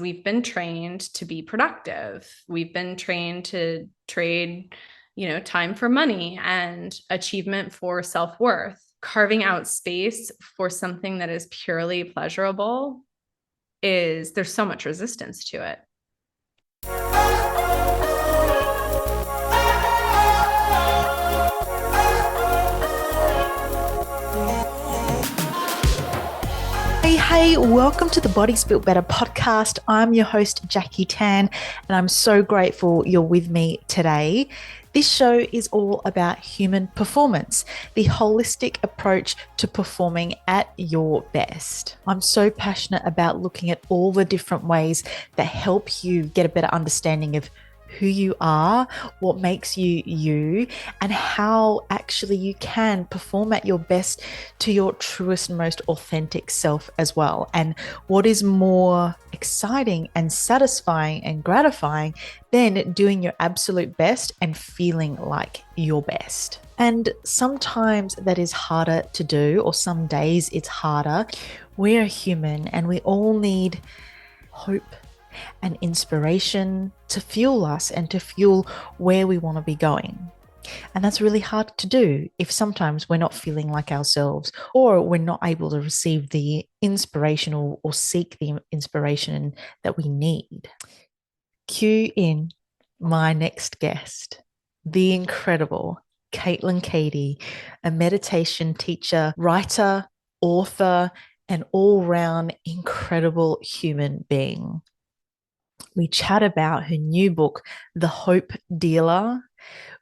We've been trained to be productive. We've been trained to trade, time for money and achievement for self-worth. Carving out space for something that is purely pleasurable there's so much resistance to it. Hey, welcome to the Bodies Built Better podcast. I'm your host, Jackie Tan, and I'm so grateful you're with me today. This show is all about human performance, the holistic approach to performing at your best. I'm so passionate about looking at all the different ways that help you get a better understanding of who you are, what makes you you, and how actually you can perform at your best to your truest, most authentic self as well. And what is more exciting and satisfying and gratifying than doing your absolute best and feeling like your best? And sometimes that is harder to do, or some days it's harder. We are human and we all need hope and inspiration to fuel us and to fuel where we want to be going. And that's really hard to do if sometimes we're not feeling like ourselves, or we're not able to receive the inspiration or seek the inspiration that we need. Cue in my next guest, the incredible Caitlin Cady, a meditation teacher, writer, author, and all-round incredible human being. We chat about her new book, The Hope Dealer,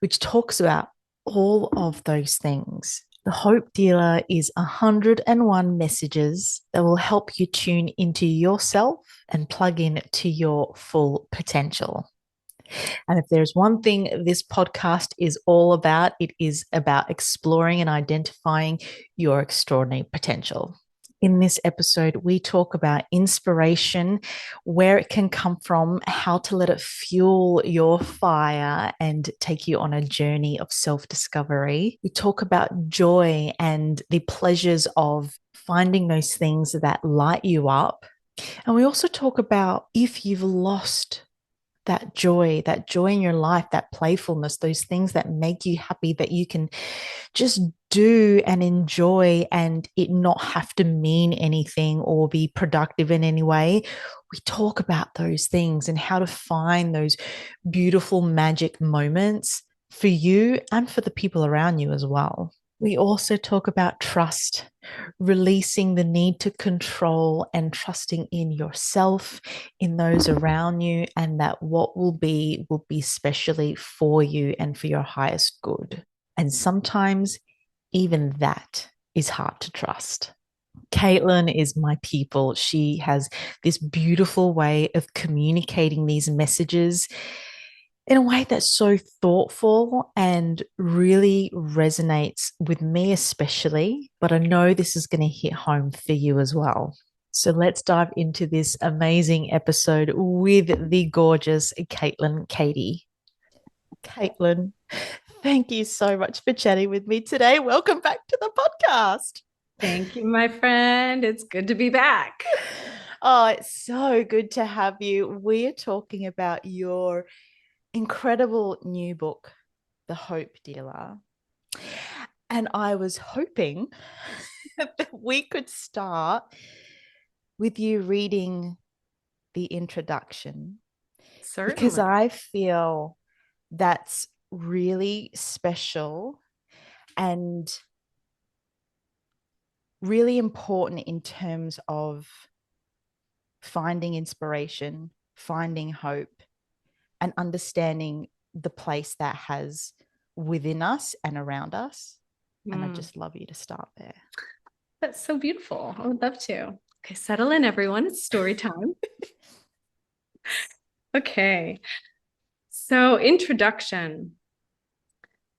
which talks about all of those things. The Hope Dealer is 101 messages that will help you tune into yourself and plug in to your full potential. And if there's one thing this podcast is all about, it is about exploring and identifying your extraordinary potential. In this episode, we talk about inspiration, where it can come from, how to let it fuel your fire and take you on a journey of self-discovery. We talk about joy and the pleasures of finding those things that light you up. And we also talk about if you've lost that joy in your life, that playfulness, those things that make you happy, that you can just do and enjoy and it not have to mean anything or be productive in any way. We talk about those things and how to find those beautiful magic moments for you and for the people around you as well. We also talk about trust, releasing the need to control and trusting in yourself, in those around you, and that what will be specially for you and for your highest good. And sometimes even that is hard to trust. Caitlin is my people. She has this beautiful way of communicating these messages in a way that's so thoughtful and really resonates with me especially, but I know this is going to hit home for you as well. So let's dive into this amazing episode with the gorgeous Caitlin Cady. Caitlin, thank you so much for chatting with me today. Welcome back to the podcast. Thank you, my friend. It's good to be back. Oh, it's so good to have you. We are talking about your incredible new book, The Hope Dealer. And I was hoping that we could start with you reading the introduction. Certainly. Because I feel that's really special and really important in terms of finding inspiration, finding hope, and understanding the place that has within us and around us. And I'd just love you to start there. That's so beautiful. I would love to. Okay, settle in, everyone. It's story time. Okay. So, introduction.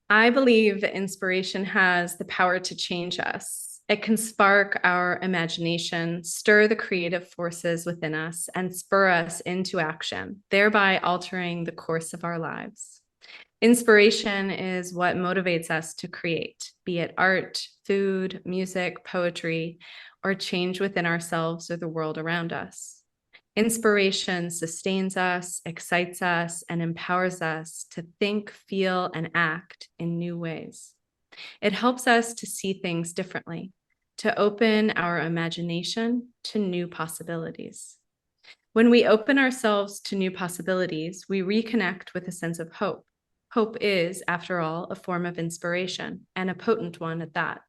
I believe inspiration has the power to change us. It can spark our imagination, stir the creative forces within us, and spur us into action, thereby altering the course of our lives. Inspiration is what motivates us to create, be it art, food, music, poetry, or change within ourselves or the world around us. Inspiration sustains us, excites us, and empowers us to think, feel, and act in new ways. It helps us to see things differently, to open our imagination to new possibilities. When we open ourselves to new possibilities, we reconnect with a sense of hope. Hope is, after all, a form of inspiration, and a potent one at that.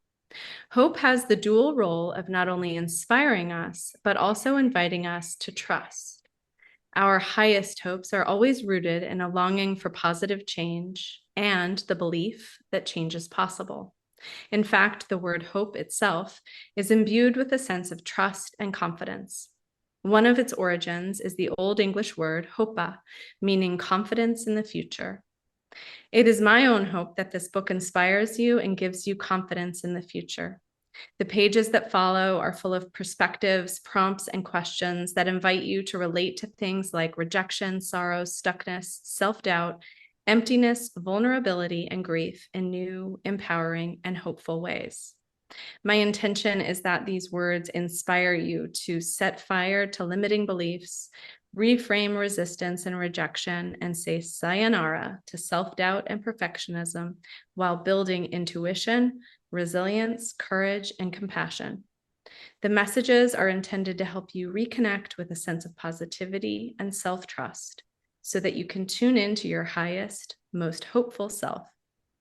Hope has the dual role of not only inspiring us, but also inviting us to trust. Our highest hopes are always rooted in a longing for positive change and the belief that change is possible. In fact, the word hope itself is imbued with a sense of trust and confidence. One of its origins is the Old English word hopa, meaning confidence in the future. It is my own hope that this book inspires you and gives you confidence in the future. The pages that follow are full of perspectives, prompts, and questions that invite you to relate to things like rejection, sorrow, stuckness, self-doubt, emptiness, vulnerability, and grief in new, empowering, and hopeful ways. My intention is that these words inspire you to set fire to limiting beliefs, reframe resistance and rejection, and say sayonara to self-doubt and perfectionism while building intuition, resilience, courage, and compassion. The messages are intended to help you reconnect with a sense of positivity and self-trust so that you can tune into your highest, most hopeful self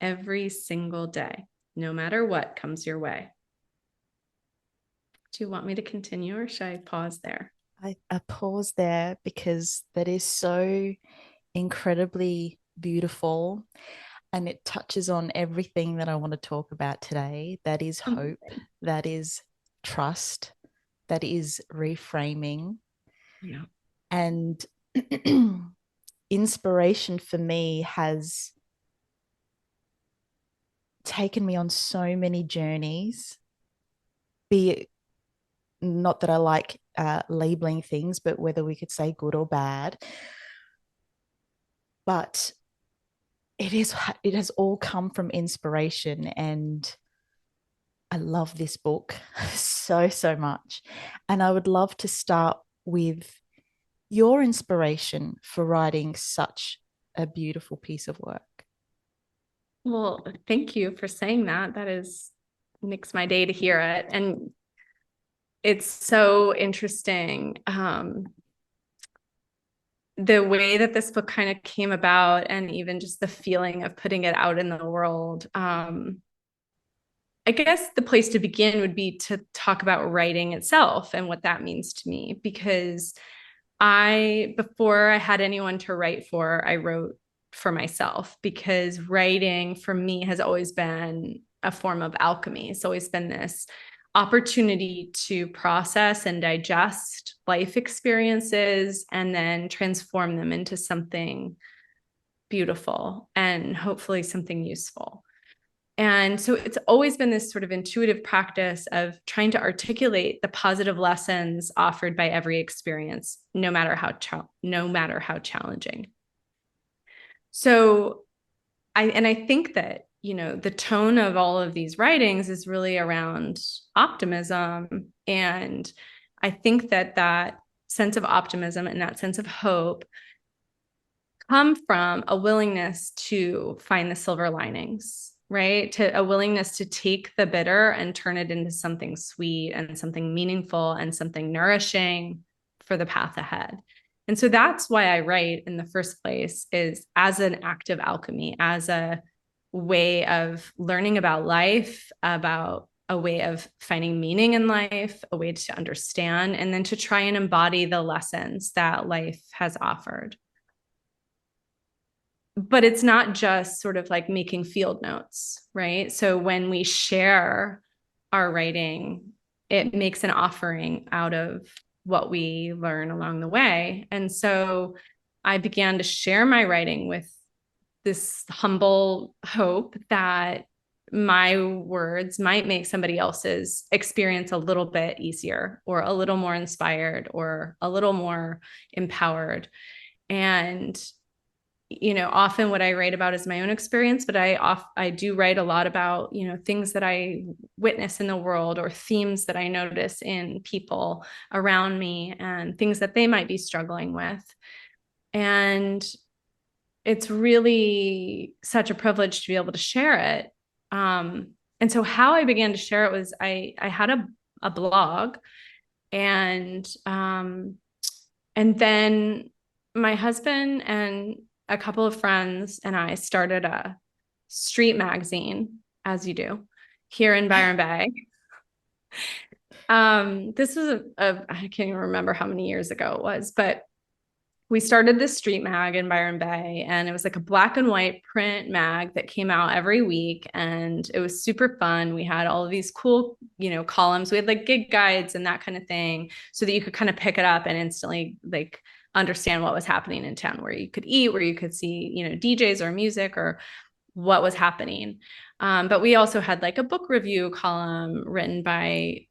every single day, no matter what comes your way. Do you want me to continue or should I pause there? I pause there because that is so incredibly beautiful and it touches on everything that I want to talk about today. That is hope, that is trust, that is reframing. Yeah. And inspiration for me has taken me on so many journeys, be it not that I like labeling things, but whether we could say good or bad. But it has all come from inspiration, and I love this book so much. And I would love to start with your inspiration for writing such a beautiful piece of work. Well, thank you for saying that. That is makes my day to hear it. And it's so interesting. The way that this book kind of came about and even just the feeling of putting it out in the world. I guess the place to begin would be to talk about writing itself and what that means to me, because before I had anyone to write for, I wrote for myself because writing for me has always been a form of alchemy. It's always been this opportunity to process and digest life experiences and then transform them into something beautiful and hopefully something useful. And so it's always been this sort of intuitive practice of trying to articulate the positive lessons offered by every experience, no matter how challenging. So I think that, the tone of all of these writings is really around optimism. And I think that that sense of optimism and that sense of hope come from a willingness to find the silver linings, right? To a willingness to take the bitter and turn it into something sweet and something meaningful and something nourishing for the path ahead. And so that's why I write in the first place, is as an act of alchemy, as a way of learning about life, about a way of finding meaning in life, a way to understand, and then to try and embody the lessons that life has offered. But it's not just sort of like making field notes, right? So when we share our writing, it makes an offering out of what we learn along the way. And so I began to share my writing with this humble hope that my words might make somebody else's experience a little bit easier or a little more inspired or a little more empowered. And often what I write about is my own experience, but I do write a lot about, things that I witness in the world or themes that I notice in people around me and things that they might be struggling with. And it's really such a privilege to be able to share it. And so how I began to share it was I had a blog, and then my husband and a couple of friends and I started a street magazine, as you do, here in Byron Bay. This was I can't even remember how many years ago it was, but we started this street mag in Byron Bay, and it was like a black and white print mag that came out every week, and it was super fun. We had all of these cool, columns. We had like gig guides and that kind of thing, so that you could kind of pick it up and instantly like understand what was happening in town, where you could eat, where you could see, DJs or music or what was happening. But we also had like a book review column written by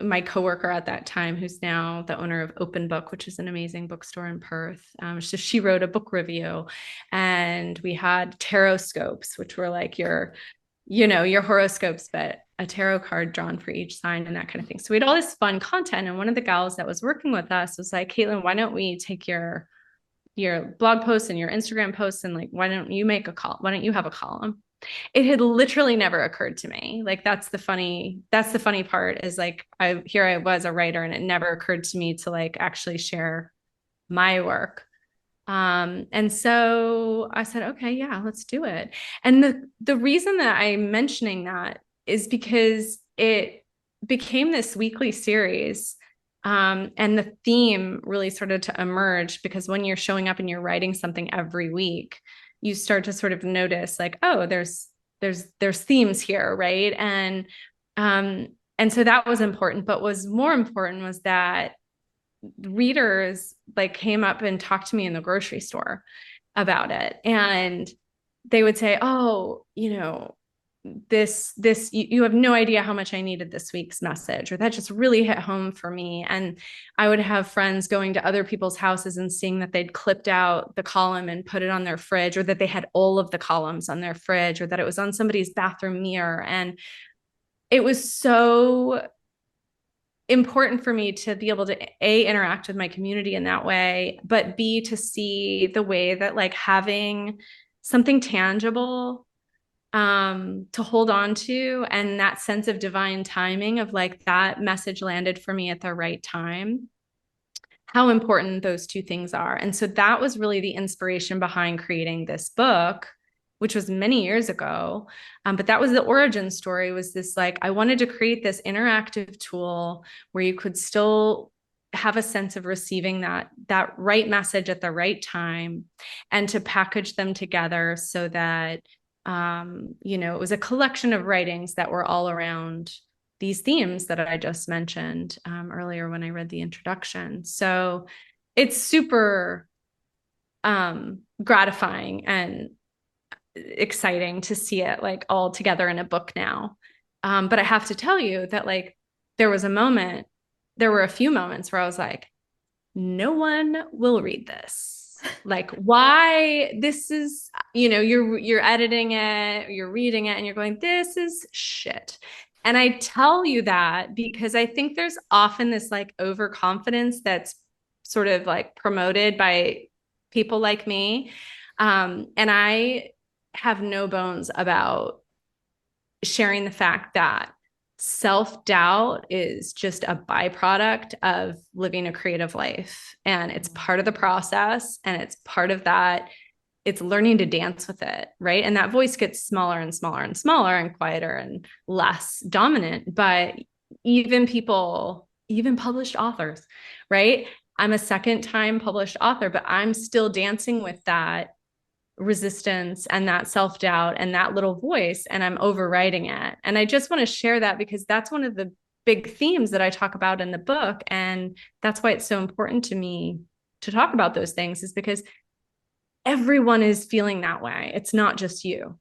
my coworker at that time, who's now the owner of Open Book, which is an amazing bookstore in Perth. So she wrote a book review, and we had tarot scopes, which were like your horoscopes, but a tarot card drawn for each sign and that kind of thing. So we had all this fun content. And one of the gals that was working with us was like, Caitlin, why don't we take your blog posts and your Instagram posts, and like, why don't you make a call? Why don't you have a column? It had literally never occurred to me. Like that's the funny part, is like I was a writer, and it never occurred to me to like actually share my work. And so I said, okay, yeah, let's do it. And the reason that I'm mentioning that is because it became this weekly series. And the theme really started to emerge, because when you're showing up and you're writing something every week, you start to sort of notice like, oh, there's themes here, right? And so that was important. But was more important was that readers like came up and talked to me in the grocery store about it, and they would say, oh, this you have no idea how much I needed this week's message, or that just really hit home for me. And I would have friends going to other people's houses and seeing that they'd clipped out the column and put it on their fridge, or that they had all of the columns on their fridge, or that it was on somebody's bathroom mirror. And it was so important for me to be able to interact with my community in that way, but B, to see the way that like having something tangible to hold on to, and that sense of divine timing of like that message landed for me at the right time, how important those two things are. And so that was really the inspiration behind creating this book, which was many years ago. But that was the origin story, was this like, I wanted to create this interactive tool where you could still have a sense of receiving that right message at the right time, and to package them together so that it was a collection of writings that were all around these themes that I just mentioned earlier when I read the introduction. So it's super gratifying and exciting to see it like all together in a book now. But I have to tell you that like there were a few moments where I was like, no one will read this. Like, why? This is, you're editing it, you're reading it, and you're going, this is shit. And I tell you that because I think there's often this like overconfidence that's sort of like promoted by people like me. And I have no bones about sharing the fact that self-doubt is just a byproduct of living a creative life, and it's part of the process, and it's part of that. It's learning to dance with it, right? And that voice gets smaller and smaller and smaller and quieter and less dominant. But even published authors, right? I'm a second time published author, but I'm still dancing with that resistance and that self-doubt and that little voice, and I'm overriding it. And I just want to share that because that's one of the big themes that I talk about in the book. And that's why it's so important to me to talk about those things, is because everyone is feeling that way. It's not just you,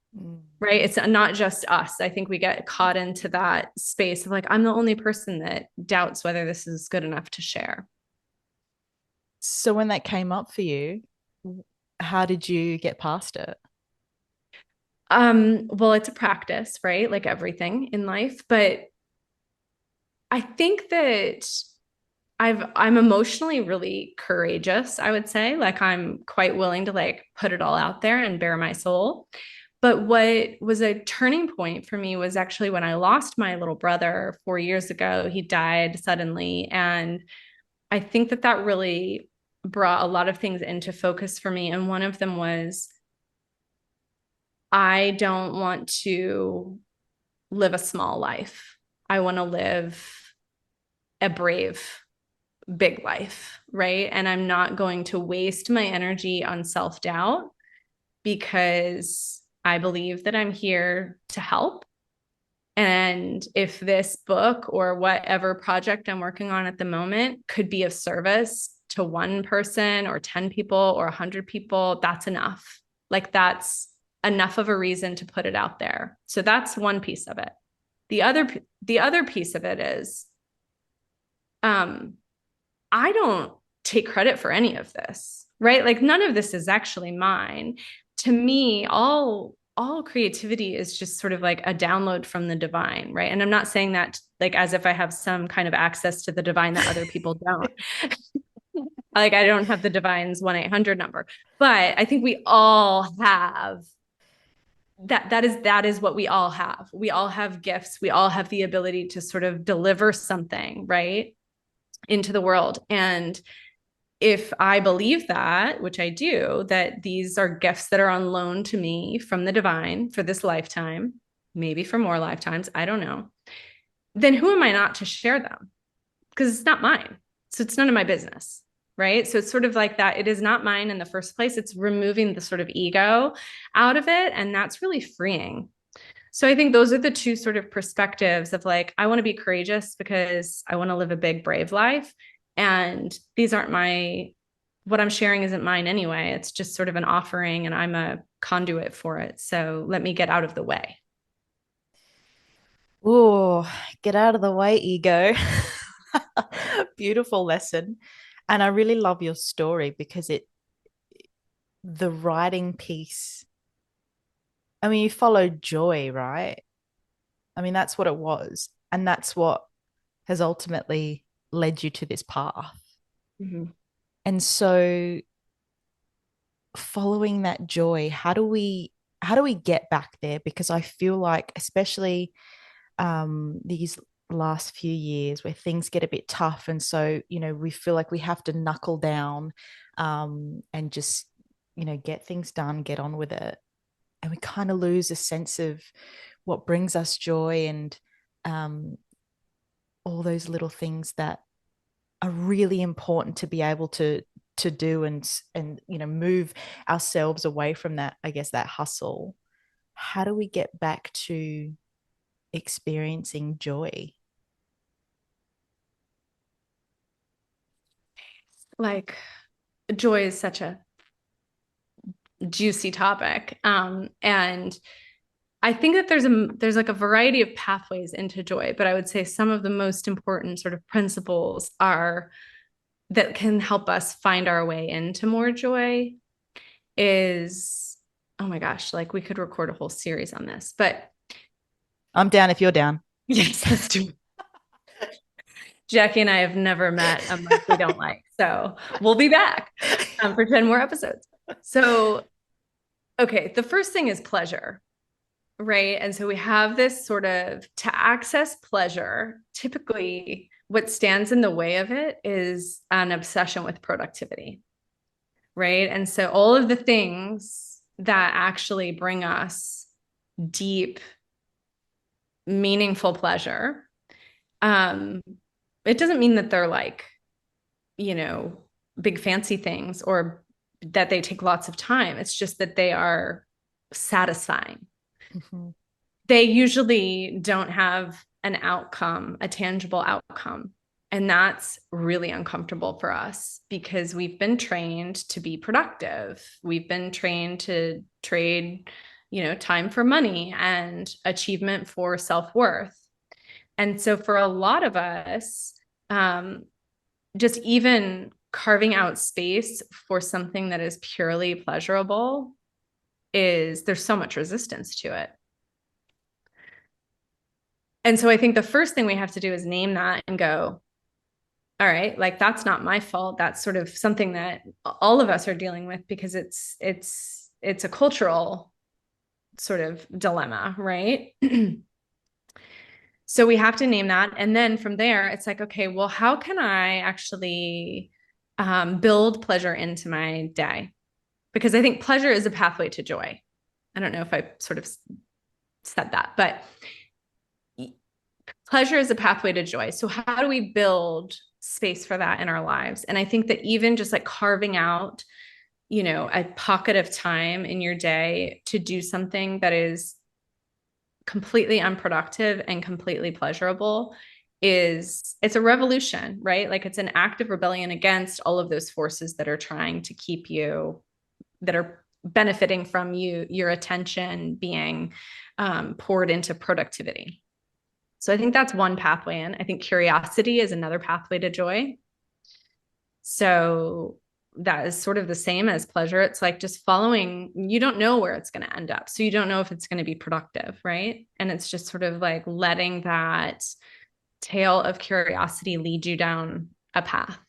right? It's not just us. I think we get caught into that space of like, I'm the only person that doubts whether this is good enough to share. So when that came up for you, How did you get past it? Well, it's a practice, right? Like everything in life, but I think that I'm emotionally really courageous, I would say. Like I'm quite willing to like put it all out there and bare my soul. But what was a turning point for me was actually when I lost my little brother 4 years ago. He died suddenly. And I think that that really brought a lot of things into focus for me. And one of them was I don't want to live a small life. I want to live a brave, big life, right? And I'm not going to waste my energy on self doubt because I believe that I'm here to help. And if this book or whatever project I'm working on at the moment could be of service to one person or 10 people or 100 people, that's enough. Like that's enough of a reason to put it out there. So that's one piece of it. The other piece of it is um I don't take credit for any of this, right? Like none of this is actually mine. To me, all creativity is just sort of like a download from the divine, right? And I'm not saying that like as if I have some kind of access to the divine that other people don't. Like I don't have the divine's 1-800 number, but I think we all have that is what we all have. We all have gifts. We all have the ability to sort of deliver something, right? Into the world. And if I believe that, which I do, that these are gifts that are on loan to me from the divine for this lifetime, maybe for more lifetimes, I don't know, then who am I not to share them? Because it's not mine. So it's none of my business. Right. So it's sort of like that. It is not mine in the first place. It's removing the sort of ego out of it. And that's really freeing. So I think those are the two sort of perspectives of like, I want to be courageous because I want to live a big, brave life. And these aren't what I'm sharing isn't mine anyway. It's just sort of an offering and I'm a conduit for it. So let me get out of the way. Oh, get out of the way, ego. Beautiful lesson. And I really love your story because the writing piece, I mean, you followed joy, right? I mean, that's what it was. And that's what has ultimately led you to this path. Mhm. And so following that joy, how do we get back there? Because I feel like, especially these last few years where things get a bit tough. And so, we feel like we have to knuckle down and just, get things done, get on with it. And we kind of lose a sense of what brings us joy and um, all those little things that are really important to be able to do and move ourselves away from that, I guess, that hustle. How do we get back to experiencing joy? Like joy is such a juicy topic. And I think that there's like a variety of pathways into joy, but I would say some of the most important sort of principles are that can help us find our way into more joy is, oh my gosh, like we could record a whole series on this, but I'm down if you're down. yes, let's do it. Jackie and I have never met unless we don't like. So we'll be back for 10 more episodes. So, okay, the first thing is pleasure, right? And so we have this sort of to access pleasure, typically what stands in the way of it is an obsession with productivity, right? And so all of the things that actually bring us deep, meaningful pleasure, um, it doesn't mean that they're like, you know, big fancy things or that they take lots of time. It's just that they are satisfying. Mhm. They usually don't have an outcome, a tangible outcome. And that's really uncomfortable for us because we've been trained to be productive. We've been trained to trade, time for money and achievement for self-worth. And so for a lot of us, just even carving out space for something that is purely pleasurable is there's so much resistance to it. And so I think the first thing we have to do is name that and go, all right, like that's not my fault. That's sort of something that all of us are dealing with because it's a cultural sort of dilemma, right? So we have to name that. And then from there, it's like, okay, well, how can I actually build pleasure into my day? Because I think pleasure is a pathway to joy. I don't know if I sort of said that, but pleasure is a pathway to joy. So how do we build space for that in our lives? And I think that even just like carving out, a pocket of time in your day to do something that is completely unproductive and completely pleasurable it's a revolution, right? Like it's an act of rebellion against all of those forces that are trying to keep you, that are benefiting from your attention being poured into productivity. So I think that's one pathway in. I think curiosity is another pathway to joy. So that is sort of the same as pleasure. It's like just following, you don't know where it's going to end up. So you don't know if it's going to be productive, right? And it's just sort of like letting that tail of curiosity lead you down a path.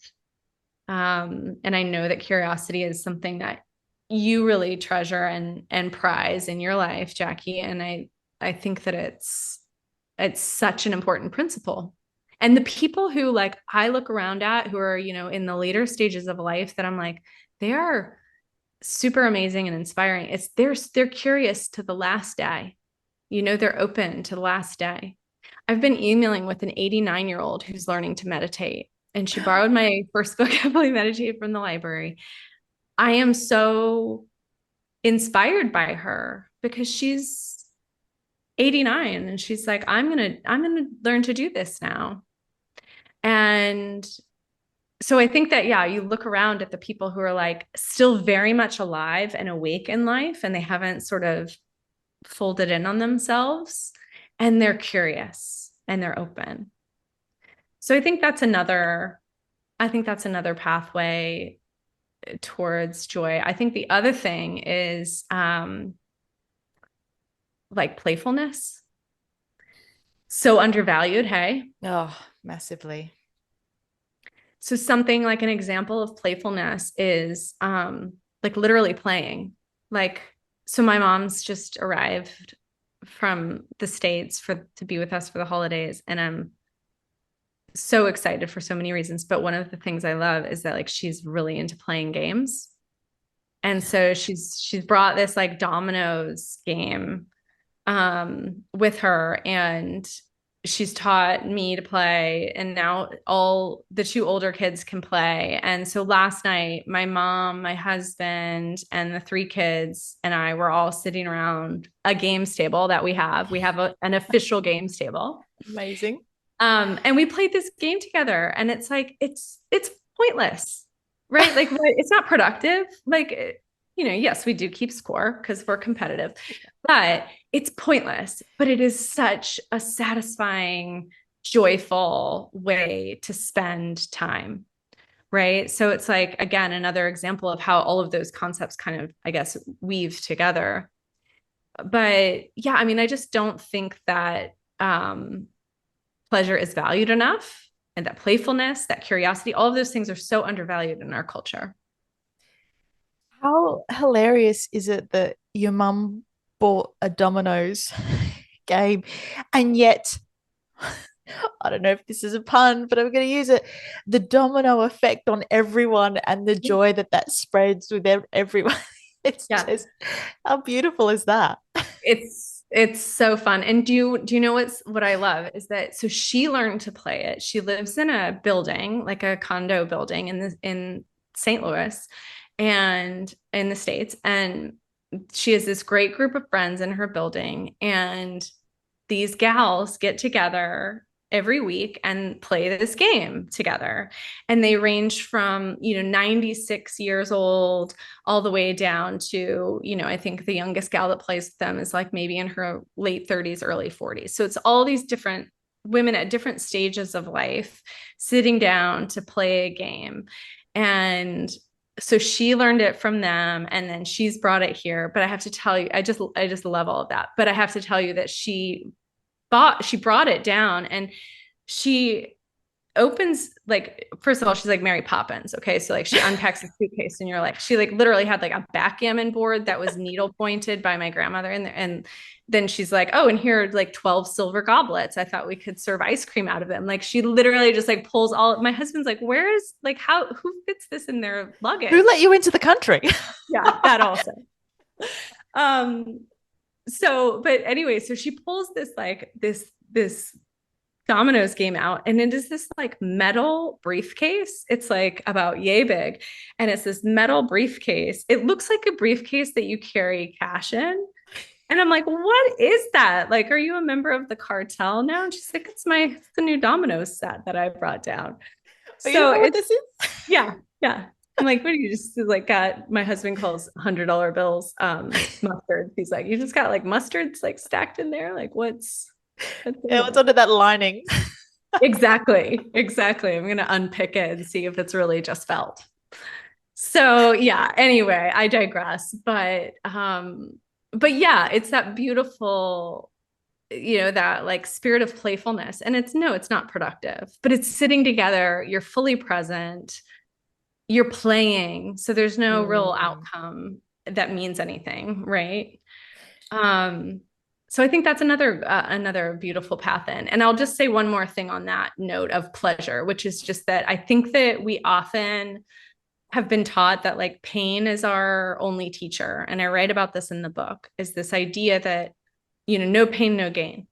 And I know that curiosity is something that you really treasure and prize in your life, Jackie. And I think that it's such an important principle. And the people who like I look around at who are, in the later stages of life that I'm like, they are super amazing and inspiring. They're curious to the last day. They're open to the last day. I've been emailing with an 89-year-old who's learning to meditate, and she borrowed my first book, Happily Meditate, from the library. I am so inspired by her because she's 89 and she's like, I'm gonna learn to do this now. And so I think that, yeah, you look around at the people who are like still very much alive and awake in life, and they haven't sort of folded in on themselves, and they're curious and they're open. So I think that's another pathway towards joy. I think the other thing is like playfulness. So undervalued, hey? Oh, massively. So something like an example of playfulness is like literally playing. Like, so my mom's just arrived from the States to be with us for the holidays, and I'm so excited for so many reasons. But one of the things I love is that like she's really into playing games. And so she's brought this like dominoes game with her, and she's taught me to play, and now all the two older kids can play. And so last night my mom, my husband, and the three kids and I were all sitting around a games table that we have an official games table. Amazing. And we played this game together, and it's like it's pointless, right? Like it's not productive. Like, yes, we do keep score because we're competitive, but it's pointless. But it is such a satisfying, joyful way to spend time, right? So it's like, again, another example of how all of those concepts kind of, I guess, weave together. But yeah, I mean, I just don't think that pleasure is valued enough, and that playfulness, that curiosity, all of those things are so undervalued in our culture. How hilarious is it that your mum bought a dominoes game and yet I don't know if this is a pun, but I'm going to use it. The domino effect on everyone and the joy that spreads with everyone. It's Yeah. just how beautiful is that? It's so fun. And do you know what I love is that so she learned to play it. She lives in a building, like a condo building in St. Louis and in the States. And she has this great group of friends in her building, and these gals get together every week and play this game together. And they range from, 96 years old all the way down to, I think the youngest gal that plays with them is like maybe in her late 30s, early 40s. So it's all these different women at different stages of life sitting down to play a game. And so she learned it from them, and then she's brought it here. But I have to tell you, I just love all of that. But I have to tell you that she brought it down, and she opens, like, first of all, she's like Mary Poppins. Okay. So like she unpacks a suitcase, and you're like, she like literally had like a backgammon board that was needle pointed by my grandmother in there. And then she's like, oh, and here are like 12 silver goblets. I thought we could serve ice cream out of them. Like she literally just like pulls all. My husband's like, where is, like, who fits this in their Who let luggage? you into the country? Yeah, that also. Um, so, but anyway, so she pulls this like this Domino's game out, and it is this like metal briefcase. It's like about yay big, and it's this metal briefcase. It looks like a briefcase that you carry cash in. And I'm like, what is that? Like, are you a member of the cartel now? And she's like, it's the new Domino's set that I brought down. Oh, you don't So know what it's, this is? yeah, yeah. I'm like, what do you just like got, my husband calls $100 bills mustard. He's like, you just got like mustards like stacked in there. Like what's in Yeah, what's there? under that lining? Exactly. Exactly. I'm gonna unpick it and see if it's really just felt. So yeah, anyway, I digress. But yeah, it's that beautiful, that like spirit of playfulness. And it's no, it's not productive, but it's sitting together, you're fully present, you're playing. So there's no real Mm. outcome that means anything, right? Um, so I think that's another beautiful path in. And I'll just say one more thing on that note of pleasure, which is just that I think that we often have been taught that like pain is our only teacher. And I write about this in the book, is this idea that, no pain, no gain.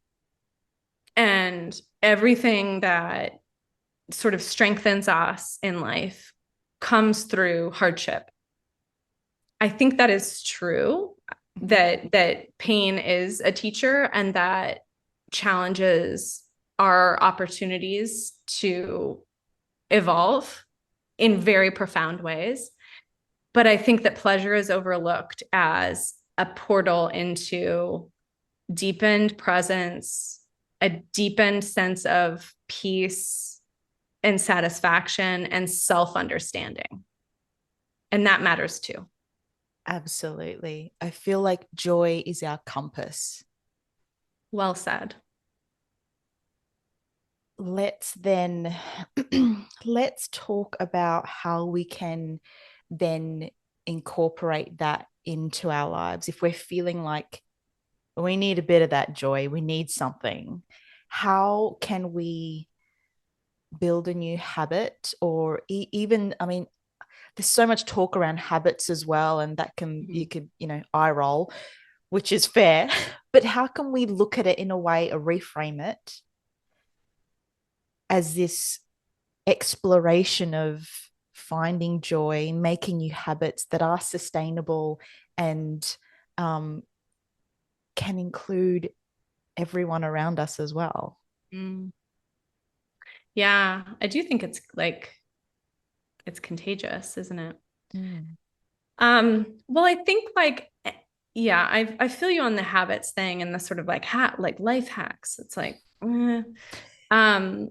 And everything that sort of strengthens us in life comes through hardship. I think that is true, Mhm. that pain is a teacher, and that challenges are opportunities to evolve in very profound ways. But I think that pleasure is overlooked as a portal into deepened presence, a deepened sense of peace and satisfaction and self understanding. And that matters too. Absolutely. I feel like joy is our compass. Well said. Let's then let's talk about how we can then incorporate that into our lives. If we're feeling like we need a bit of that joy, we need something, how can we build a new habit? Or even, I mean, there's so much talk around habits as well, and that can, Mm-hmm. you could, eye roll, which is fair. But how can we look at it in a way, or reframe it as this exploration of finding joy, making new habits that are sustainable and um, can include everyone around us as well? Mm. Yeah, I do think it's like it's contagious, isn't it? Mm. Well, I think like yeah, I feel you on the habits thing and the sort of like like life hacks. It's like um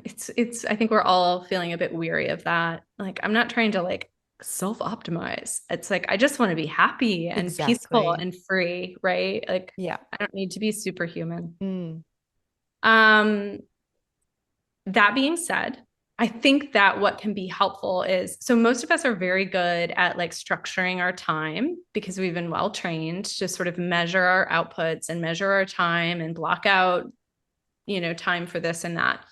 it's I think we're all feeling a bit weary of that. Like I'm not trying to like self-optimize. It's like I just want to be happy and peaceful Exactly. and free, right? Like Yeah. I don't need to be superhuman. Mm. Um That being said, I think that what can be helpful is, so most of us are very good at like structuring our time because we've been well trained to sort of measure our outputs and measure our time and block out, time for this and that.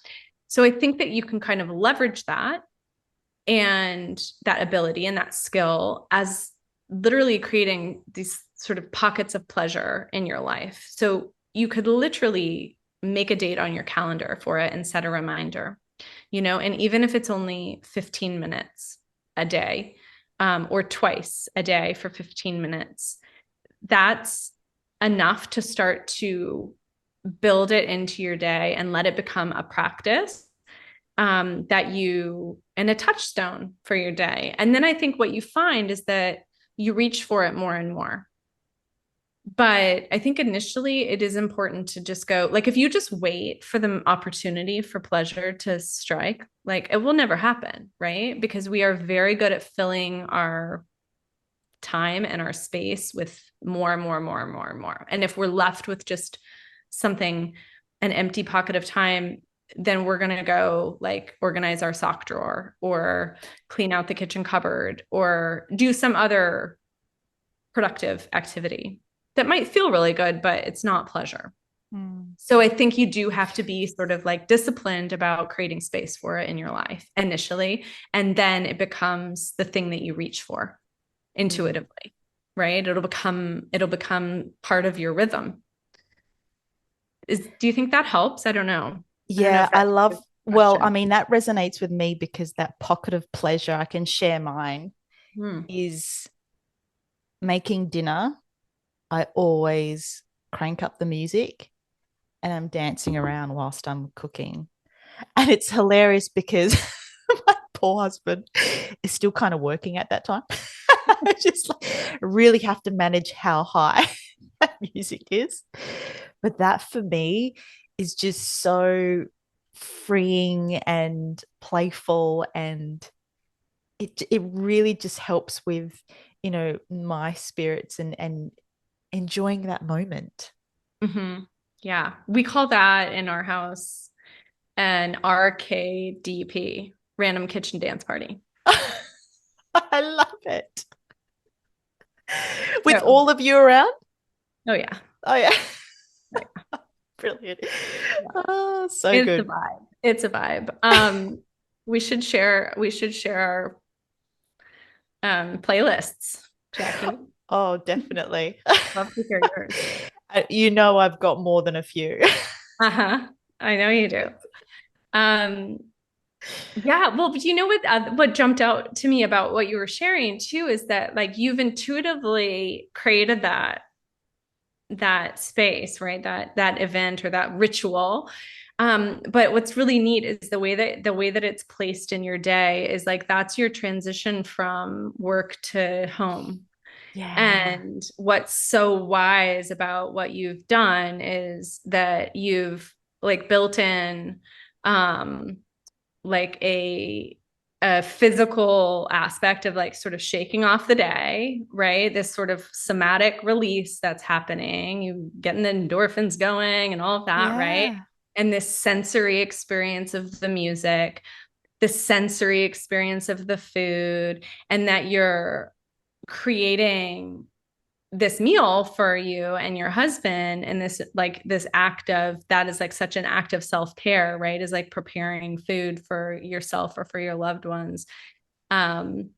So I think that you can kind of leverage that and that ability and that skill as literally creating these sort of pockets of pleasure in your life. So you could literally make a date on your calendar for it and set a reminder, and even if it's only 15 minutes a day, or twice a day for 15 minutes, that's enough to start to build it into your day and let it become a practice, and a touchstone for your day. And then I think what you find is that you reach for it more and more But I think initially it is important to just go, like, if you just wait for the opportunity for pleasure to strike, like, it will never happen, right? Because we are very good at filling our time and our space with more and more and more and more and more. And if we're left with just something, an empty pocket of time, then we're going to go like organize our sock drawer or clean out the kitchen cupboard or do some other productive activity that might feel really good, but it's not pleasure. Mm. So I think you do have to be sort of like disciplined about creating space for it in your life initially. And then it becomes the thing that you reach for Mm. intuitively, right? It'll become part of your rhythm. Do you think that helps? I don't know. I don't know Yeah, if I that's a love, good well, I question. mean, that resonates with me because that pocket of pleasure, I can share mine, Hmm. is making dinner. I always crank up the music and I'm dancing around whilst I'm cooking. And it's hilarious because my poor husband is still kind of working at that time. I just like really have to manage how high that music is. But that for me is just so freeing and playful, and it really just helps with, my spirits and enjoying that moment. Mm-hmm. Yeah. We call that in our house an RKDP, random kitchen dance party. I love it. With So, all of you around? oh yeah. Oh yeah. Right. Brilliant. Yeah. Oh, so It's a good. vibe. It's a vibe. We should share our playlists, Jackie. Oh, definitely. Love to hear yours. I've got more than a few. Uh-huh. I know you do. Um, yeah, well, but you know what jumped out to me about what you were sharing too is that like you've intuitively created that space, right? That event or that ritual. But what's really neat is the way that it's placed in your day is like that's your transition from work to home. Yeah. And what's so wise about what you've done is that you've like built in um like a physical aspect of like sort of shaking off the day, right? This sort of somatic release that's happening, you getting the endorphins going and all of that, right? Yeah. And this sensory experience of the music, the sensory experience of the food, and that you're creating this meal for you and your husband and this act of that is like such an act of self-care, right, is like preparing food for yourself or for your loved ones. um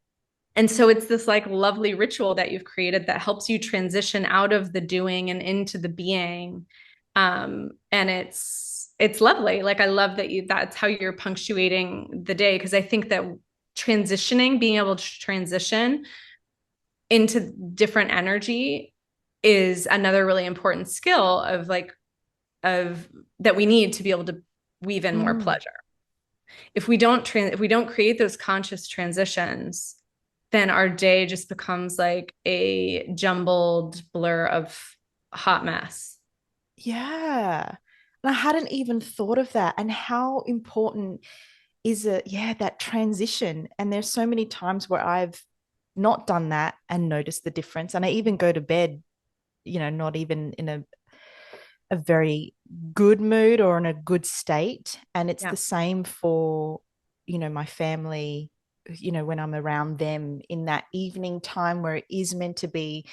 and so it's this like lovely ritual that you've created that helps you transition out of the doing and into the being. And it's lovely. Like I love that that's how you're punctuating the day, because I think that being able to transition into different energy is another really important skill of that we need to be able to weave in more Mm. pleasure. If we don't create those conscious transitions, then our day just becomes like a jumbled blur of hot mess. Yeah. And I hadn't even thought of that. And how important is it? Yeah, that transition. And there's so many times where I've not done that and noticed the difference. And I even go to bed, not even in a very good mood or in a good state. And it's Yeah. the same for, my family, when I'm around them in that evening time where it is meant to be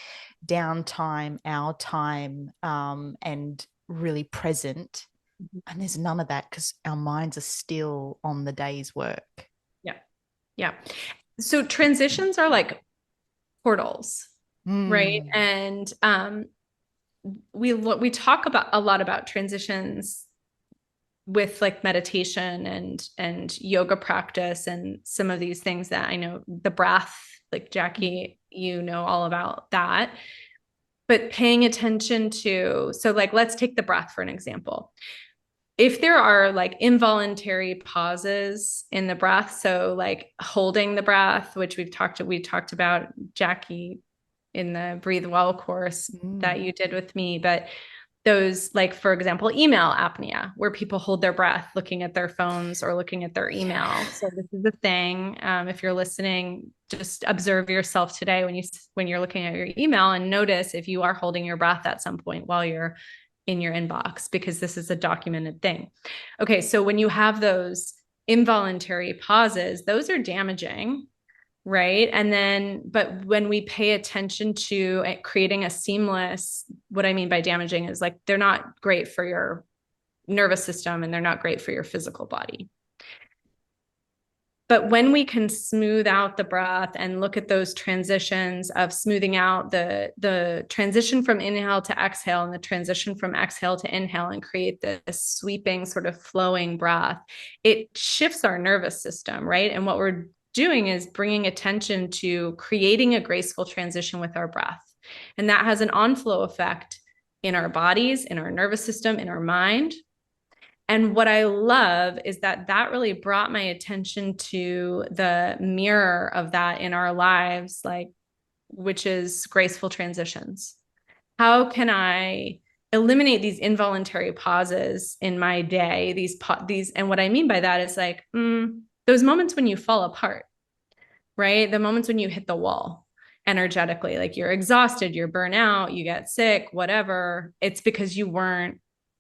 downtime, our time, and really present. And there's none of that because our minds are still on the day's work. Yeah. Yeah. So transitions are like portals, right? Mm. And we talk about a lot about transitions with like meditation and yoga practice and some of these things that I know, the breath, like Jackie, you know all about that. But paying attention to, so like let's take the breath for an example. If there are like involuntary pauses in the breath, so like holding the breath, which we talked about, Jackie in the Breathe Well course Mm. that you did with me, but those, like, for example, email apnea, where people hold their breath looking at their phones or looking at their email. So this is the thing. If you're listening, just observe yourself today when you're looking at your email, and notice if you are holding your breath at some point while you're in your inbox, because this is a documented thing. Okay, so when you have those involuntary pauses, those are damaging, right? And then, but when we pay attention to creating a seamless, what I mean by damaging is, like, they're not great for your nervous system and they're not great for your physical body. But when we can smooth out the breath and look at those transitions of smoothing out the transition from inhale to exhale and the transition from exhale to inhale, and create this sweeping sort of flowing breath, it shifts our nervous system, right? And what we're doing is bringing attention to creating a graceful transition with our breath. And that has an on-flow effect in our bodies, in our nervous system, in our mind. And what I love is that that really brought my attention to the mirror of that in our lives, like, which is graceful transitions. How can I eliminate these involuntary pauses in my day? And what I mean by that is, like, those moments when you fall apart, right? The moments when you hit the wall energetically, like you're exhausted, you're burnt out, you get sick, whatever. It's because you weren't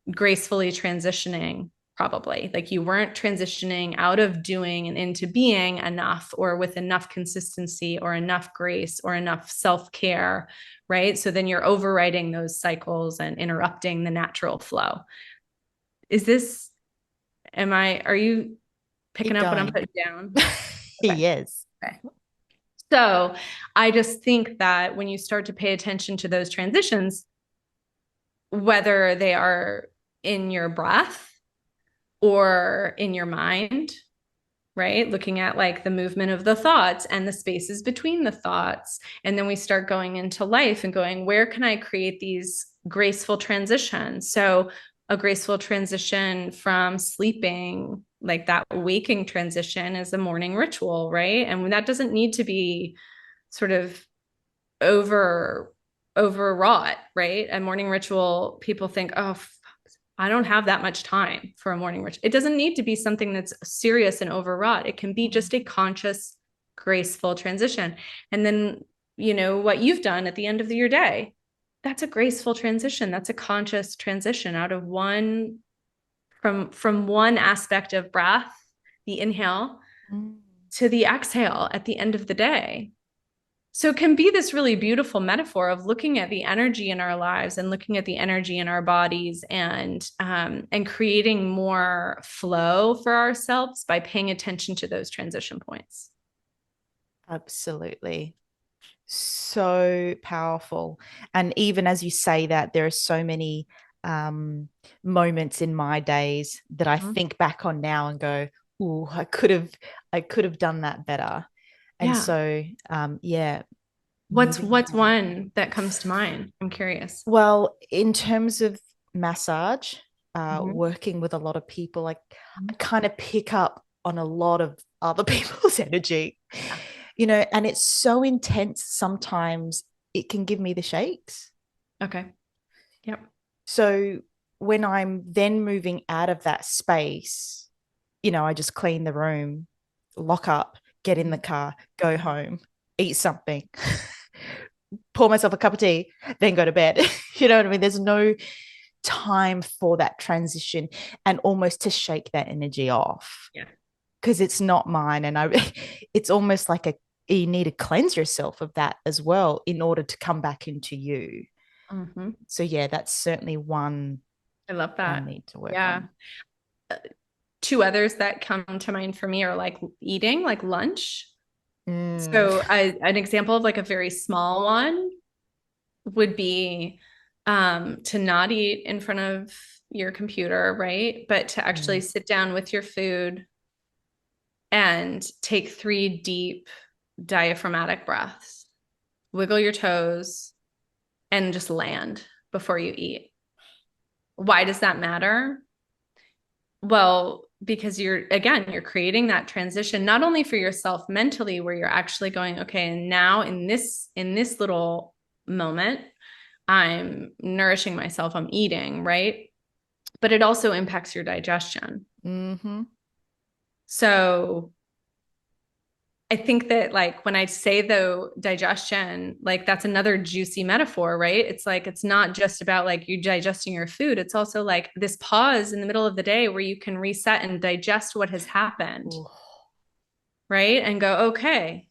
gracefully transitioning, probably. Like, you weren't transitioning out of doing and into being enough, or with enough consistency or enough grace or enough self-care, right? So then you're overriding those cycles and interrupting the natural flow. Are you picking Keep up what I'm going. putting down? Okay. Yes. Okay. So I just think that when you start to pay attention to those transitions, whether they are in your breath or in your mind, right? Looking at, like, the movement of the thoughts and the spaces between the thoughts. And then we start going into life and going, where can I create these graceful transitions? So a graceful transition from sleeping, like that waking transition, is a morning ritual, right? And that doesn't need to be sort of over overwrought, right? A morning ritual, people think, oh, I don't have that much time for a morning ritual. It doesn't need to be something that's serious and overwrought. It can be just a conscious, graceful transition. And then, what you've done at the end of your day, that's a graceful transition. That's a conscious transition out of from one aspect of breath, the inhale, Mm. to the exhale at the end of the day. So it can be this really beautiful metaphor of looking at the energy in our lives and looking at the energy in our bodies, and creating more flow for ourselves by paying attention to those transition points. Absolutely. So powerful. And even as you say that, there are so many moments in my days that I Mhm. think back on now and go, "Ooh, I could have done that better." And Yeah. so, yeah, What's moving what's forward. one that comes to mind? I'm curious. Well, in terms of massage, Mhm. working with a lot of people, like I kind of pick up on a lot of other people's energy, Yeah. and it's so intense sometimes it can give me the shakes. Okay. Yep. So when I'm then moving out of that space, I just clean the room, lock up, get in the Mhm. car, go home, eat something, pour myself a cup of tea, then go to bed. You know what I mean? There's no time for that transition and almost to shake that energy off Yeah. because it's not mine. And it's almost like you need to cleanse yourself of that as well in order to come back into you. Mhm. So yeah, that's certainly one I love I that. need to work Yeah. on. Two others that come to mind for me are, like, eating, like lunch. Mm. So an example of, like, a very small one would be, to not eat in front of your computer, right? But to actually Mm. sit down with your food and take 3 deep diaphragmatic breaths, wiggle your toes, and just land before you eat. Why does that matter? Well, because you're creating that transition not only for yourself mentally, where you're actually going, okay, and now in this little moment. I'm nourishing myself, I'm eating, right? But it also impacts your digestion. Mm-hmm. So I think that like when I say though digestion, like that's another juicy metaphor, right? It's like it's not just about like you digesting your food. It's also like this pause in the middle of the day where you can reset and digest what has happened, Ooh. right? And go, okay,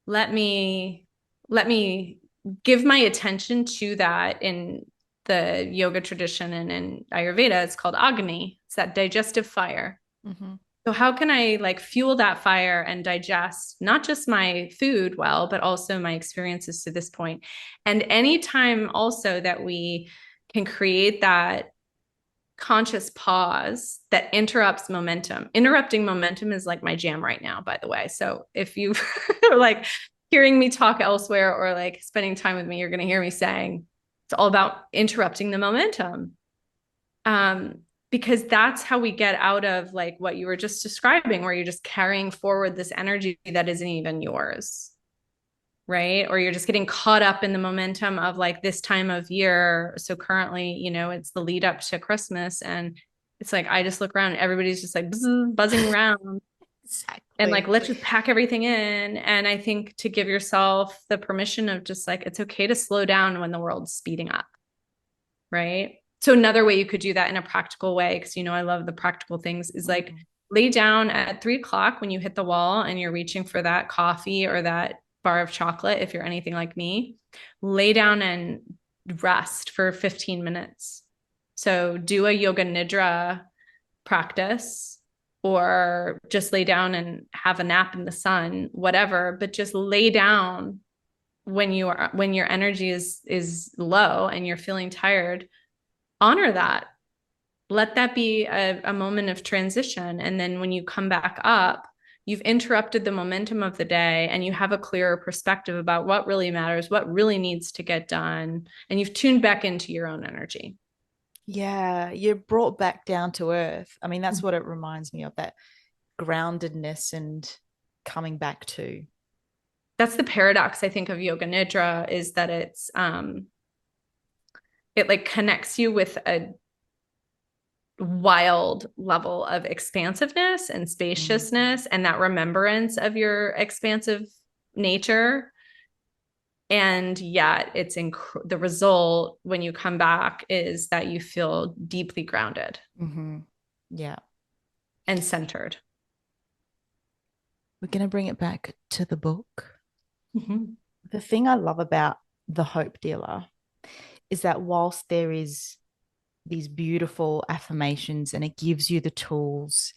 let me let me give my attention to that in the yoga tradition and in Ayurveda. It's called Agni. It's that digestive fire. Mm-hmm. So how can I like fuel that fire and digest not just my food well, but also my experiences to this point? And anytime also that we can create that conscious pause that interrupts momentum. Interrupting momentum is like my jam right now, by the way. So if you are like hearing me talk elsewhere or like spending time with me, you're going to hear me saying it's all about interrupting the momentum. Um, because that's how we get out of like what you were just describing, where you're just carrying forward this energy that isn't even yours, right? Or you're just getting caught up in the momentum of like this time of year. So currently, it's the lead up to Christmas, and it's like I just look around and everybody's just like buzzing around and like Exactly. let's just pack everything in. And I think to give yourself the permission of just like it's okay to slow down when the world's speeding up, right? So another way you could do that in a practical way, because I love the practical things, is like Mm. lay down at 3 o'clock when you hit the wall and you're reaching for that coffee or that bar of chocolate. If you're anything like me, lay down and rest for 15 minutes. So do a yoga nidra practice or just lay down and have a nap in the sun, whatever, but just lay down when your energy is low and you're feeling tired. Honor that. Let that be a moment of transition. And then when you come back up, you've interrupted the momentum of the day and you have a clearer perspective about what really matters, what really needs to get done. And you've tuned back into your own energy. Yeah, you're brought back down to earth. I mean, that's what it reminds me of, that groundedness and coming back to. That's the paradox, I think, of yoga nidra, is that it like connects you with a wild level of expansiveness and Mm. spaciousness and that remembrance of your expansive nature. And yet the result when you come back is that you feel deeply grounded Mm-hmm. Yeah. and centered. We're going to bring it back to the book. Mm-hmm. The thing I love about The Hope Dealer is that whilst there is these beautiful affirmations and it gives you the tools,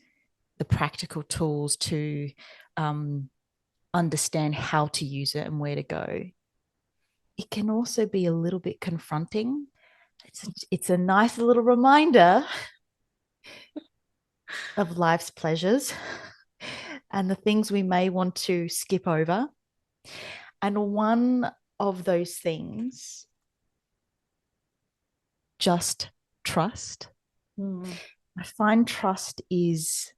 the practical tools to um, understand how to use it and where to go, it can also be a little bit confronting. It's a nice little reminder of life's pleasures and the things we may want to skip over. And one of those things, just trust. Mm-hmm. I find trust is,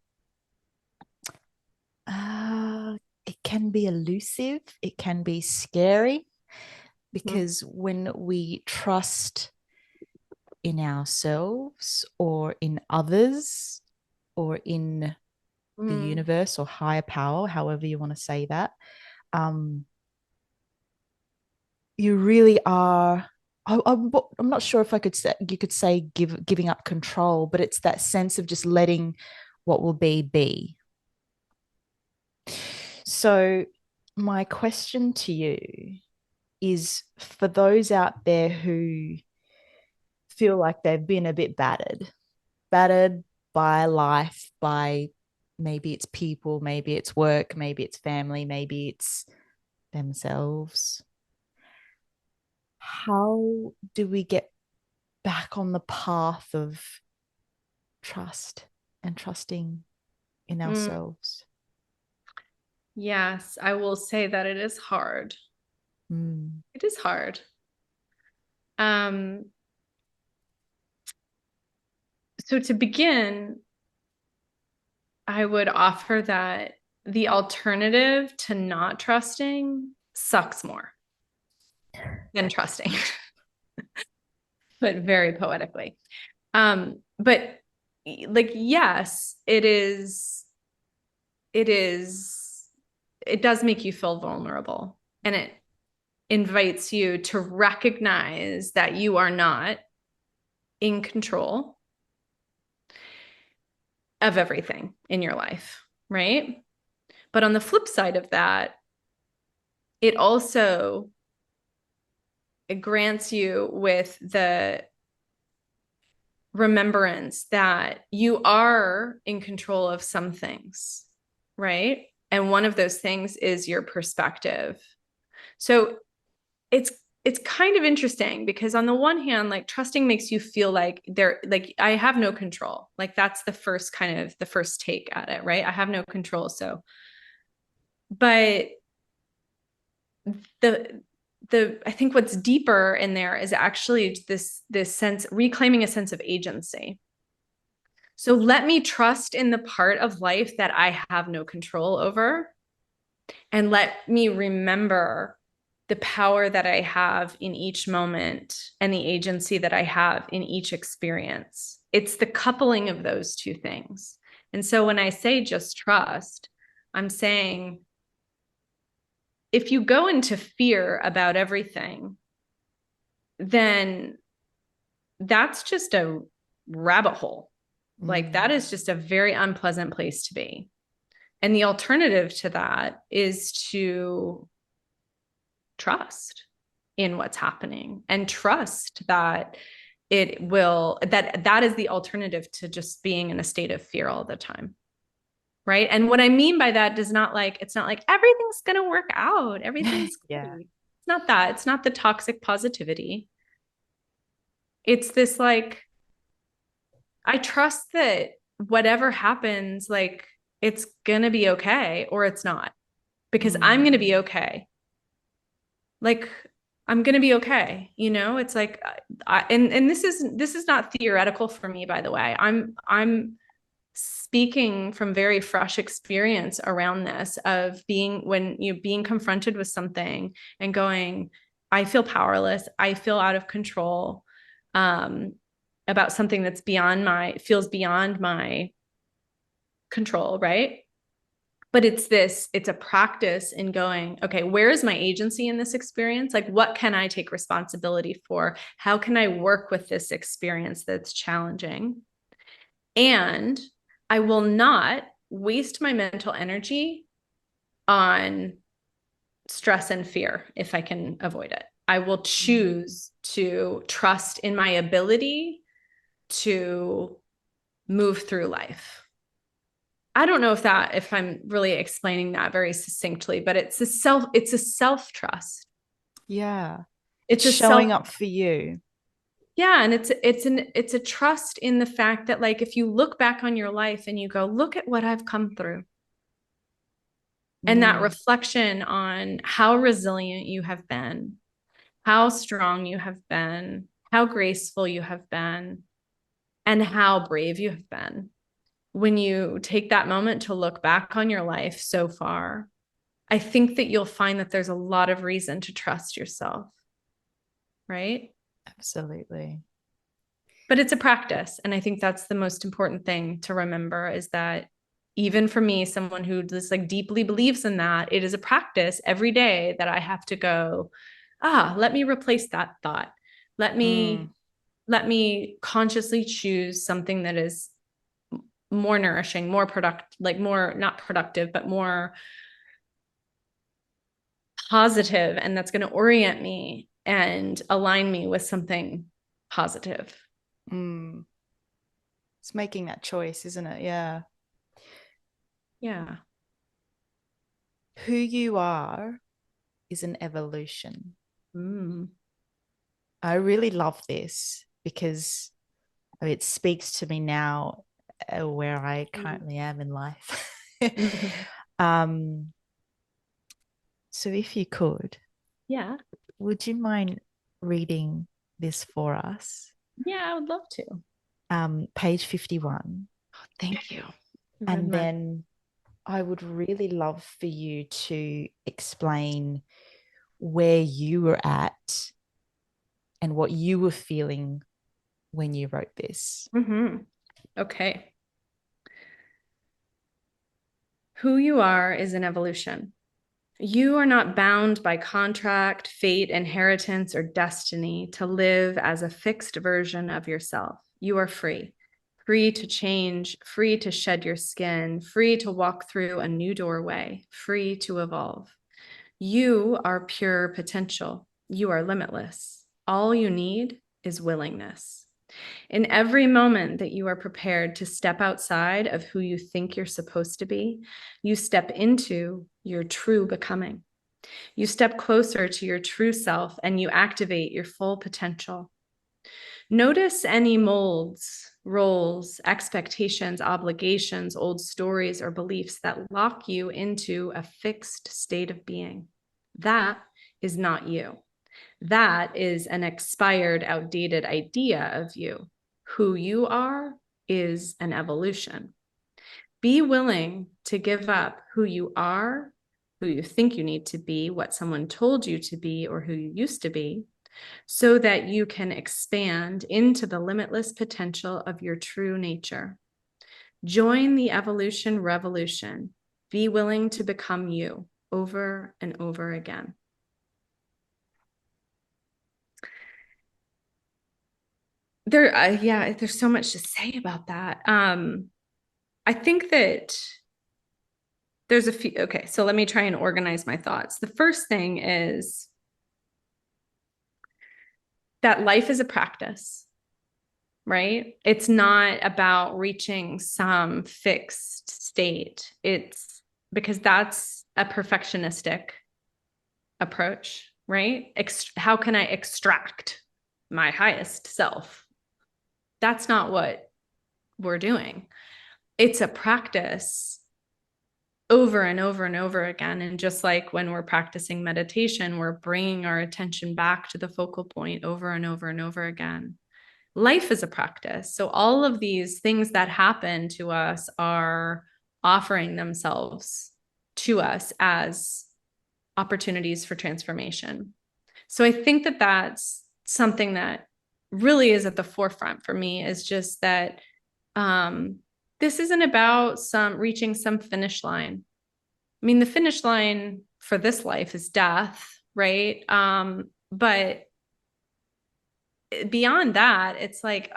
it can be elusive, it can be scary, because when we trust in ourselves or in others or in the Mm-hmm. universe or higher power, however you want to say that, um, you really are. I'm not sure if I could say you could say giving up control, but it's that sense of just letting what will be. So, my question to you is, for those out there who feel like they've been a bit battered by life, by maybe it's people, maybe it's work, maybe it's family, maybe it's themselves. How do we get back on the path of trust and trusting in Mm. ourselves? Yes, I will say that it is hard. Mm. It is hard. Um, so to begin, I would offer that the alternative to not trusting sucks more. than trusting, but very poetically. But like, yes, it is, it does make you feel vulnerable, and it invites you to recognize that you are not in control of everything in your life, right? But on the flip side of that, it also it grants you with the remembrance that you are in control of some things, right? And one of those things is your perspective. So it's it's kind of interesting because on the one hand, like trusting makes you feel like like I have no control. Like that's the first kind of the first take at it, right? I have no control. So, but the I think what's deeper in there is actually this sense, reclaiming a sense of agency. So let me trust in the part of life that I have no control over, and let me remember the power that I have in each moment and the agency that I have in each experience. It's the coupling of those two things. And so when I say just trust, I'm saying if you go into fear about everything, then that's just a rabbit hole. Like that is just a very unpleasant place to be. And the alternative to that is to trust in what's happening and trust that it will, that is the alternative to just being in a state of fear all the time. Right. And what I mean by that does not like, it's not like everything's going to work out. Everything's Yeah. great. It's not that. It's not the toxic positivity. It's this like, I trust that whatever happens, like it's going to be okay or it's not, because I'm going to be okay. Like I'm going to be okay. You know, it's like, and this is not theoretical for me, by the way. I'm speaking from very fresh experience around this of being, when you being confronted with something and going, I feel powerless. I feel out of control. About something that's feels beyond my control, right? But it's a practice in going, okay, where is my agency in this experience? Like, what can I take responsibility for? How can I work with this experience that's challenging? And I will not waste my mental energy on stress and fear if I can avoid it. I will choose to trust in my ability to move through life. I don't know if I'm really explaining that very succinctly, but it's a self trust. Yeah. It's It's a showing self up for you. Yeah, and it's a trust in the fact that like if you look back on your life and you go, look at what I've come through. And that Mm. reflection on how resilient you have been, how strong you have been, how graceful you have been, and how brave you have been. When you take that moment to look back on your life so far, I think that you'll find that there's a lot of reason to trust yourself, right? Absolutely. But it's a practice. And I think that's the most important thing to remember is that even for me, someone who just like deeply believes in that, it is a practice every day that I have to go, let me replace that thought. Let Mm. me let me consciously choose something that is more nourishing, more like more not productive, but more positive, and that's going to orient me and align me with something positive. Mm. It's making that choice, isn't it? Yeah. Yeah. Who you are is an evolution. Mm. I really love this because it speaks to me now, where I currently am in life. Mm-hmm. um, so, if you could, Yeah. would you mind reading this for us? Yeah, I would love to. Page 51. Thank you. And then I would really love for you to explain where you were at and what you were feeling when you wrote this. Mm-hmm. Okay. Who you are is an evolution. You are not bound by contract, fate, inheritance, or destiny to live as a fixed version of yourself. You are free, free to change, free to shed your skin, free to walk through a new doorway, free to evolve. You are pure potential. You are limitless. All you need is willingness. In every moment that you are prepared to step outside of who you think you're supposed to be, you step into your true becoming. You step closer to your true self and you activate your full potential. Notice any molds, roles, expectations, obligations, old stories, or beliefs that lock you into a fixed state of being. That is not you. That is an expired, outdated idea of you. Who you are is an evolution. Be willing to give up who you are, who you think you need to be, what someone told you to be, or who you used to be, so that you can expand into the limitless potential of your true nature. Join the evolution revolution. Be willing to become you over and over again. There's so much to say about that. I think that there's a few. Okay, so let me try and organize my thoughts. The first thing is that life is a practice, right? It's not about reaching some fixed state. It's because that's a perfectionistic approach, right? How can I extract my highest self? That's not what we're doing. It's a practice over and over and over again. And just like when we're practicing meditation, we're bringing our attention back to the focal point over and over and over again. Life is a practice. So all of these things that happen to us are offering themselves to us as opportunities for transformation. So I think that that's something that really is at the forefront for me, is just that this isn't about reaching some finish line. I mean, the finish line for this life is death, right? But beyond that, it's like,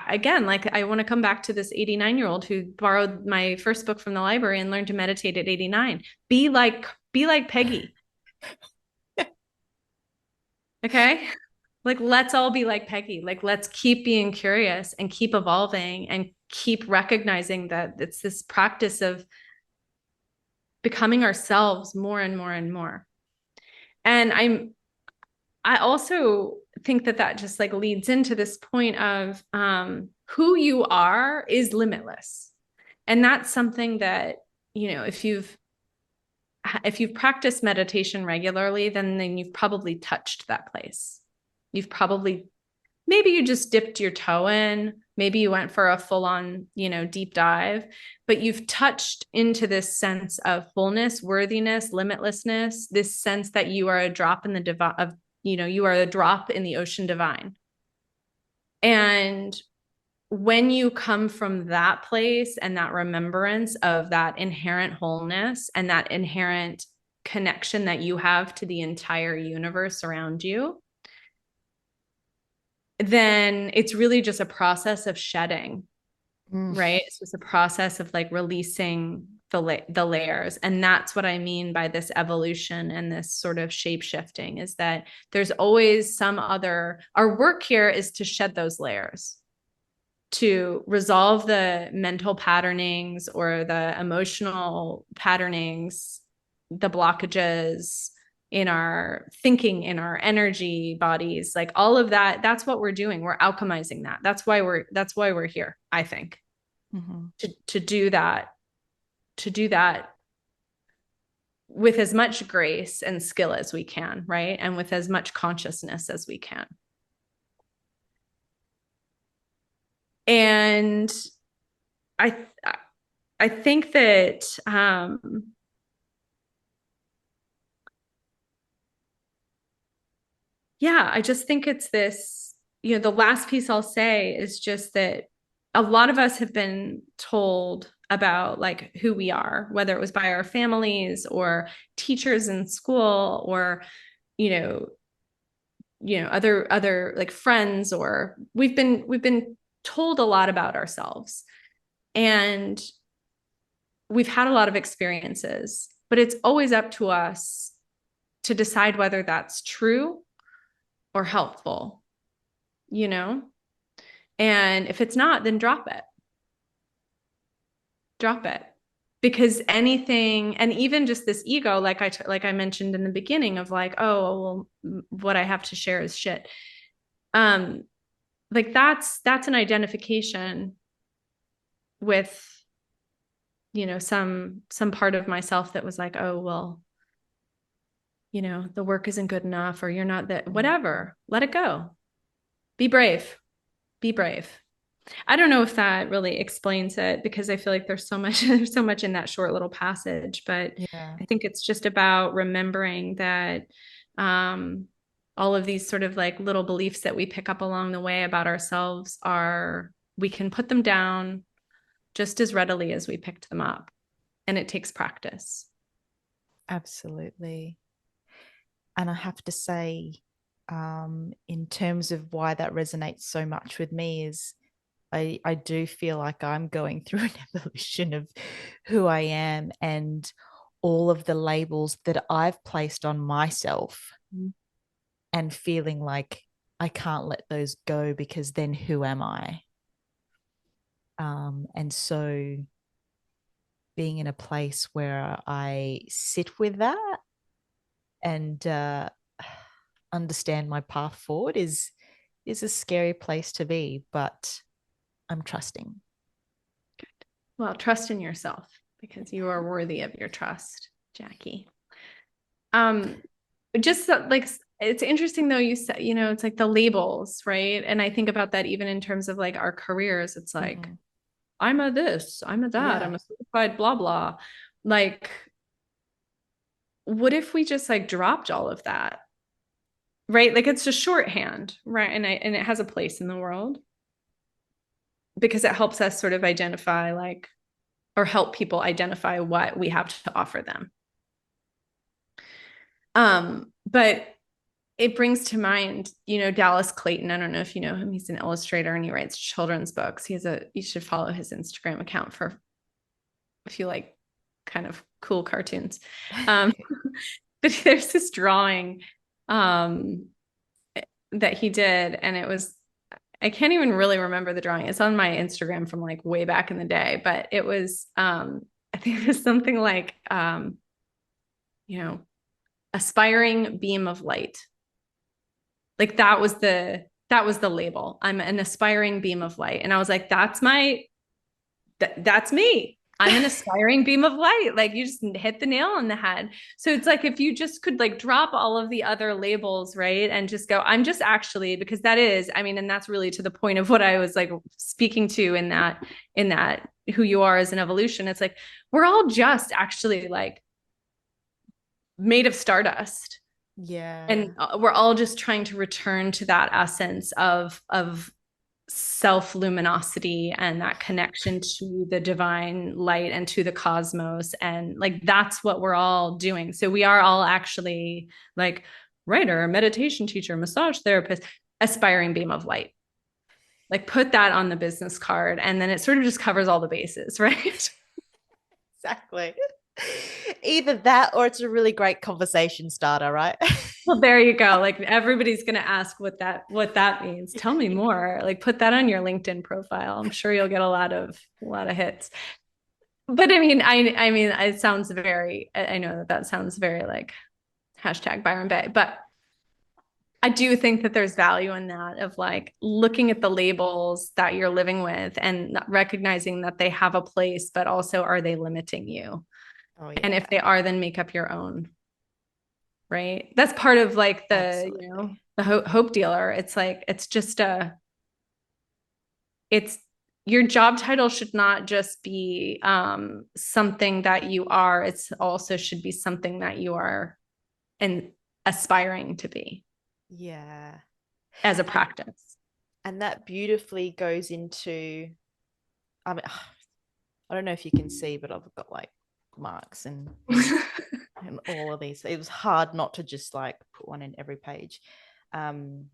again, like I want to come back to this 89-year-old who borrowed my first book from the library and learned to meditate at 89. Be like Peggy. Okay. Like, let's all be like Peggy. Like, let's keep being curious and keep evolving and keep recognizing that it's this practice of becoming ourselves more and more and more. And I also think that that just like leads into this point of who you are is limitless. And that's something that, you know, if you've practiced meditation regularly, then you've probably touched that place. You've probably, maybe you just dipped your toe in, maybe you went for a full-on, you know, deep dive, but you've touched into this sense of wholeness, worthiness, limitlessness, this sense that you are a drop in the divine of, you know, you are a drop in the ocean divine. And when you come from that place and that remembrance of that inherent wholeness and that inherent connection that you have to the entire universe around you, then it's really just a process of shedding, right? It's just a process of like releasing the layers. And that's what I mean by this evolution and this sort of shape shifting, is that there's always our work here is to shed those layers, to resolve the mental patternings or the emotional patternings, the blockages in our thinking, in our energy bodies, like all of that. That's what we're doing. We're alchemizing that. That's why we're here, I think. Mm-hmm. To do that with as much grace and skill as we can, right? And with as much consciousness as we can. And I think that yeah, I just think it's this, the last piece I'll say is just that a lot of us have been told about like who we are, whether it was by our families or teachers in school or, you know, other like friends, or we've been told a lot about ourselves. And we've had a lot of experiences, but it's always up to us to decide whether that's true or helpful, you know? And if it's not, then drop it. Drop it. Because anything, and even just this ego, like I mentioned in the beginning of like, oh, well, what I have to share is shit. Um, like that's an identification with, some part of myself that was like, oh, well, the work isn't good enough, or you're not that, Mm. whatever. Let it go. Be brave. Be brave. I don't know if that really explains it, because I feel like there's so much in that short little passage, but Yeah, I think it's just about remembering that um, all of these sort of like little beliefs that we pick up along the way about ourselves we can put them down just as readily as we picked them up. And it takes practice. absolutely. And I have to say, in terms of why that resonates so much with me, is I do feel like I'm going through an evolution of who I am and all of the labels that I've placed on myself, and feeling like I can't let those go because then who am I? And so being in a place where I sit with that and understand my path forward is a scary place to be, but I'm trusting. Well, trust in yourself, because you are worthy of your trust, Jackie. Um, just like it's interesting though, you said, it's like the labels, right? And I think about that even in terms of like our careers. It's like, Mm-hmm. I'm a this, I'm a that, Yeah. I'm a certified blah blah. Like, what if we just like dropped all of that? Right? Like it's just shorthand, right? And it has a place in the world because it helps us sort of identify like, or help people identify what we have to offer them. But it brings to mind, Dallas Clayton. I don't know if you know him. He's an illustrator and he writes children's books. You should follow his Instagram account for if you like kind of cool cartoons. Um, but there's this drawing um, that he did, and I can't even really remember the drawing. It's on my Instagram from like way back in the day, but I think it was something like, you know, aspiring beam of light. Like that was the label. I'm an aspiring beam of light. And I was like, that's me. I'm an aspiring beam of light. Like you just hit the nail on the head. So it's like if you just could like drop all of the other labels, right? And just go, I'm just actually, because I mean, and that's really to the point of what I was like speaking to in that who you are as an evolution. It's like we're all just actually like made of stardust, Yeah. and we're all just trying to return to that essence of self luminosity and that connection to the divine light and to the cosmos, and like that's what we're all doing. So we are all actually like writer, meditation teacher, massage therapist, aspiring beam of light. Like put that on the business card, and then it sort of just covers all the bases. Right? Exactly. Either that or it's a really great conversation starter, right? Well, there you go. Like everybody's going to ask what that means. Tell me more. Like put that on your LinkedIn profile. I'm sure you'll get a lot of hits. But I mean, it sounds very. I know that sounds very like hashtag Byron Bay, but I do think that there's value in that of like looking at the labels that you're living with and recognizing that they have a place, but also are they limiting you? Oh, And yeah, if they are, then make up your own. Right? That's part of like absolutely. the hope dealer. It's like it's your job title should not just be something that you are. It's also should be something that you are and aspiring to be. Yeah. as a And practice. and that beautifully goes into, I mean, I don't know if you can see, but I've got like marks and all of these. It was hard not to just like put one in every page. Um,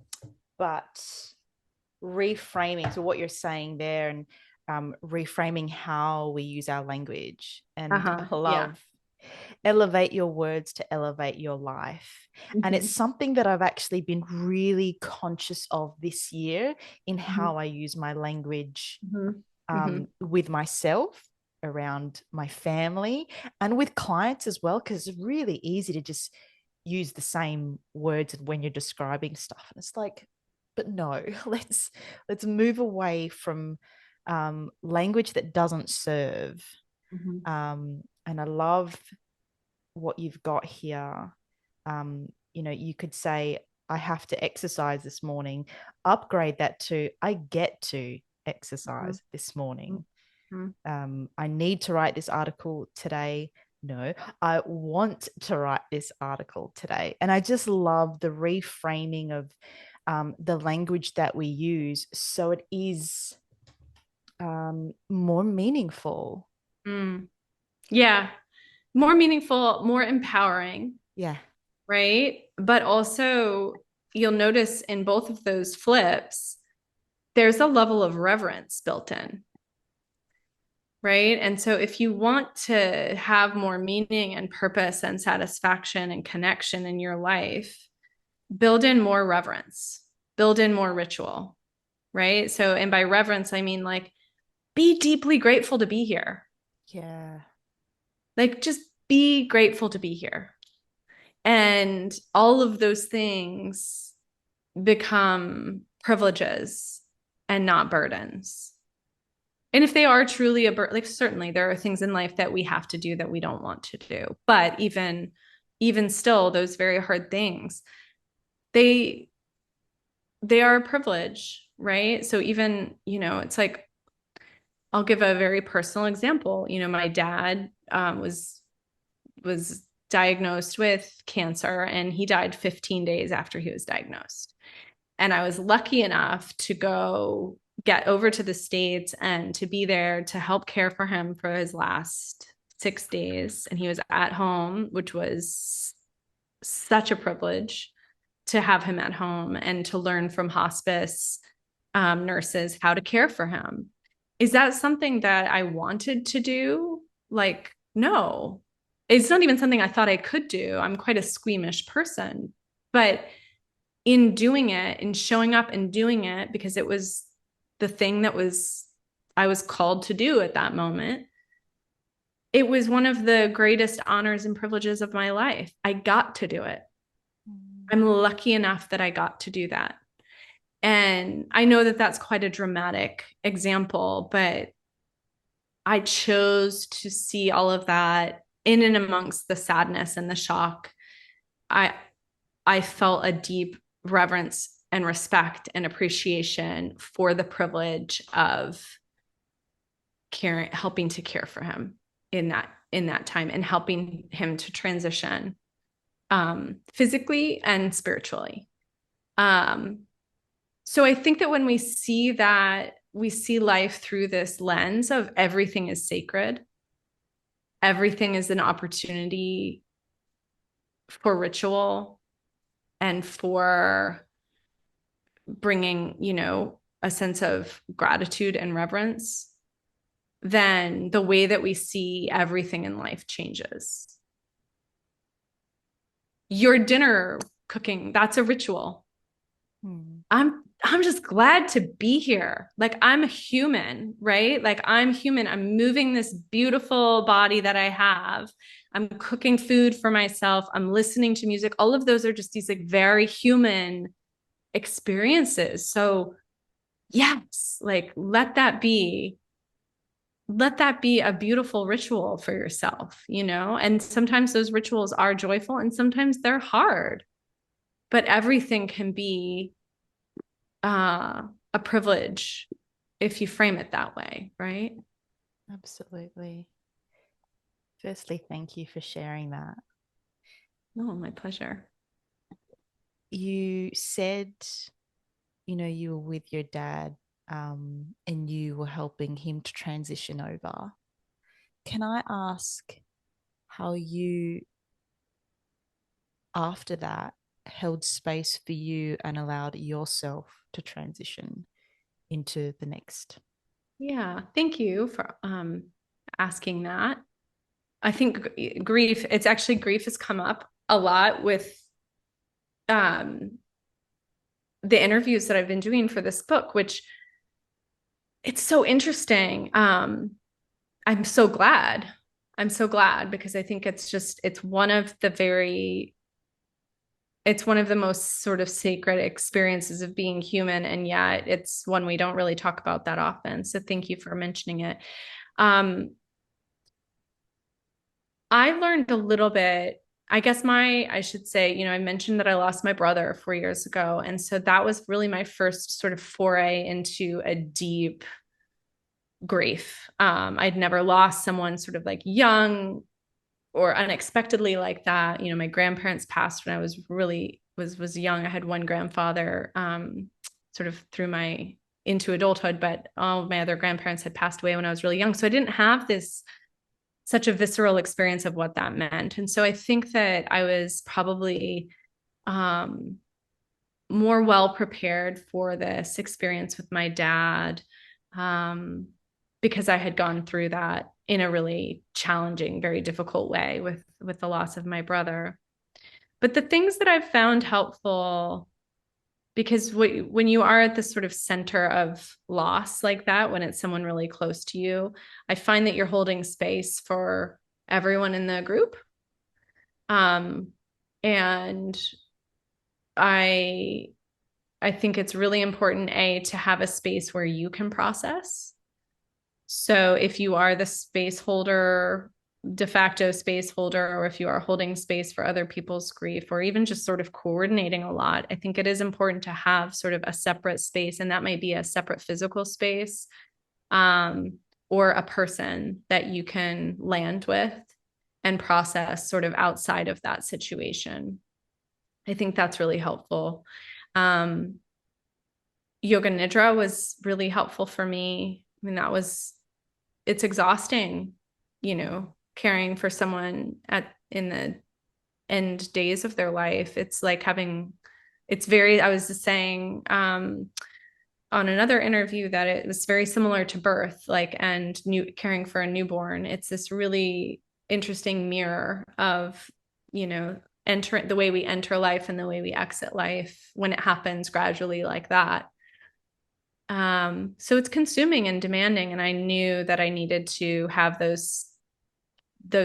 but reframing, so what you're saying there, and reframing how we use our language. And Uh-huh. I Yeah. love elevate your words to elevate your life. And it's Mhm. something that I've actually been really conscious of this year in Mhm. how I use my language, Mhm. Mhm. with myself, around my family, and with clients as well, because it's really easy to just use the same words when you're describing stuff. And it's like, but no, let's move away from language that doesn't serve. Mhm. And I love what you've got here. You could say, I have to exercise this morning. Upgrade that to, I get to Mhm. exercise this morning. Mhm. I need to write this article today. No, I want to write this article today. And I just love the reframing of the language that we use so it is more meaningful. Mm. Yeah. More meaningful, more empowering, Yeah. right? But also, you'll notice in both of those flips, there's a level of reverence built in, right? And so, if you want to have more meaning and purpose and satisfaction and connection in your life, build in more reverence, build in more ritual, right? So, and by reverence, I mean like be deeply grateful to be here. Yeah. Like just be grateful to be here. And all of those things become privileges and not burdens. And if they are truly a burden, like certainly there are things in life that we have to do that we don't want to do. But even still, those very hard things, they they are a privilege, right? So even, it's like I'll give a very personal example. My dad was diagnosed with cancer and he died 15 days after he was diagnosed. And I was lucky enough to go get over to the States and to be there to help care for him for his last 6 days. And he was at home, which was such a privilege to have him at home and to learn from hospice nurses how to care for him. Is that something that I wanted to do? Like, no, it's not even something I thought I could do. I'm quite a squeamish person. But in doing it, in showing up and doing it, because it was the thing that I was called to do at that moment, it was one of the greatest honors and privileges of my life. I got to do it. Mm. I'm lucky enough that I got to do that. And I know that that's quite a dramatic example, but I chose to see all of that in and amongst the sadness and the shock. I I felt a deep reverence and respect and appreciation for the privilege of caring, helping to care for him in that time and helping him to transition physically and spiritually. Um, so I think that when we see that, we see life through this lens of everything is sacred, everything is an opportunity for ritual and for bringing, a sense of gratitude and reverence, then the way that we see everything in life changes. Your dinner cooking, that's a ritual. Mm. I'm just glad to be here. Like I'm a human, right? Like I'm human. I'm moving this beautiful body that I have. I'm cooking food for myself. I'm listening to music. All of those are just these like very human experiences. So, yes, like let that be a beautiful ritual for yourself, And sometimes those rituals are joyful and sometimes they're hard, but everything can be uh, a privilege if you frame it that way, right? Absolutely. Firstly, thank you for sharing that. No, my pleasure. you said, you were with your dad, and you were helping him to transition over. Can I ask how you, after that, held space for you and allowed yourself to transition into the next? Yeah, thank you for asking that. I think grief, it's actually grief has come up a lot with um the interviews that I've been doing for this book, which it's so interesting. I'm so glad. I'm so glad because I think it's one of the most sort of sacred experiences of being human, and yet it's one we don't really talk about that often. So thank you for mentioning it. Um, I learned a little bit. I guess I should say, I mentioned that I lost my brother 4 years ago. And so that was really my first sort of foray into a deep grief. I'd never lost someone sort of like young or unexpectedly like that. My grandparents passed when I was really was young. I had one grandfather sort of through my into adulthood, but all of my other grandparents had passed away when I was really young. So I didn't have this such a visceral experience of what that meant. And so I think that I was probably um, more well prepared for this experience with my dad um, because I had gone through that in a really challenging, very difficult way with the loss of my brother. But the things that I've found helpful, because when you are at the sort of center of loss like that, when it's someone really close to you, I find that you're holding space for everyone in the group. Um, and I I think it's really important, to have a space where you can process. So if you are the space holder, de facto space holder, or if you are holding space for other people's grief, or even just sort of coordinating a lot, I think it is important to have sort of a separate space. And that might be a separate physical space, um, or a person that you can land with and process sort of outside of that situation. I think that's really helpful. Um, Yoga Nidra was really helpful for me. I mean, it's exhausting, caring for someone in the end days of their life. I was just saying, on another interview that it was very similar to birth, like, and caring for a newborn. It's this really interesting mirror of, enter the way we enter life and the way we exit life when it happens gradually like that. So it's consuming and demanding, and I knew that I needed to have those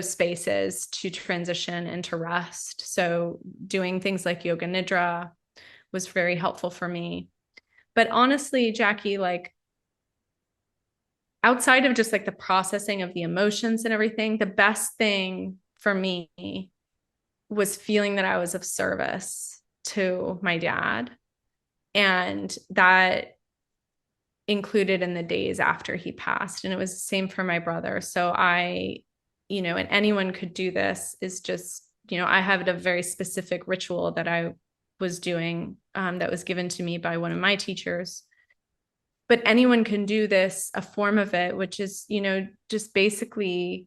spaces to transition and to rest. So doing things like yoga nidra was very helpful for me. But honestly, Jackie, like outside of just like the processing of the emotions and everything, the best thing for me was feeling that I was of service to my dad. And that included in the days after he passed. And it was the same for my brother. So and anyone could do this, is just, I have a very specific ritual that I was doing, that was given to me by one of my teachers. But anyone can do this, a form of it, which is, just basically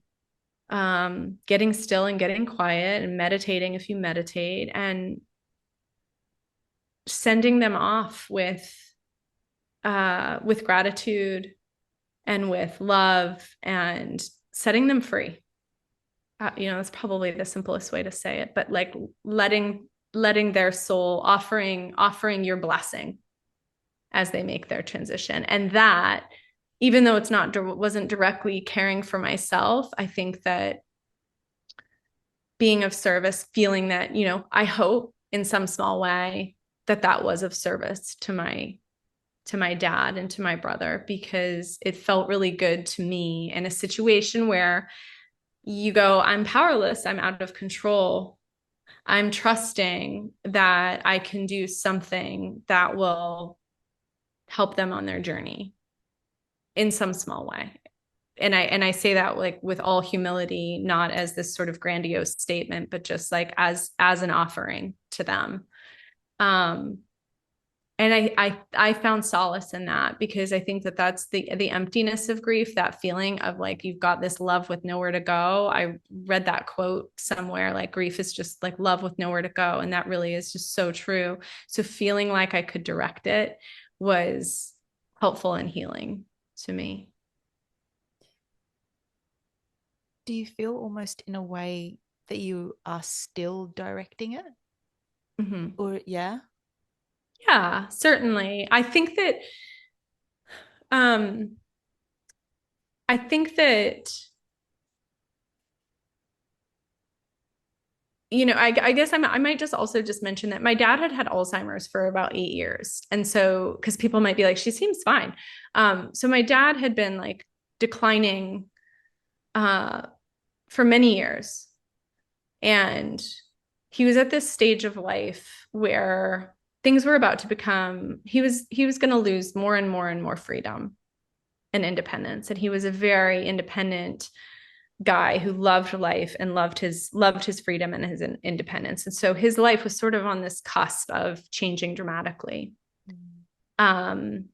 getting still and getting quiet and meditating if you meditate, and sending them off with gratitude and with love, and setting them free. That's probably the simplest way to say it, but like letting their soul, offering your blessing as they make their transition. And that, even though wasn't directly caring for myself, I think that being of service, feeling that, I hope in some small way that was of service to my dad and to my brother, because it felt really good to me in a situation where you go, I'm powerless, I'm out of control. I'm trusting that I can do something that will help them on their journey in some small way. And I say that like with all humility, not as this sort of grandiose statement, but just like as an offering to them. Um, and I found solace in that because I think that that's the emptiness of grief, that feeling of like you've got this love with nowhere to go. I read that quote somewhere, like grief is just like love with nowhere to go, and that really is just so true. So feeling like I could direct it was helpful and healing to me. Do you feel almost in a way that you are still directing it? Mm-hmm. Or, yeah? Yeah, certainly. Um I think that I guess I might just also just mention that my dad had Alzheimer's for about 8 years. And so, because people might be like, she seems fine. So my dad had been like declining uh, for many years. And he was at this stage of life where things were about to become, he was going to lose more and more and more freedom and independence. And he was a very independent guy who loved life and loved his freedom and his independence. And so his life was sort of on this cusp of changing dramatically. Mm. Um,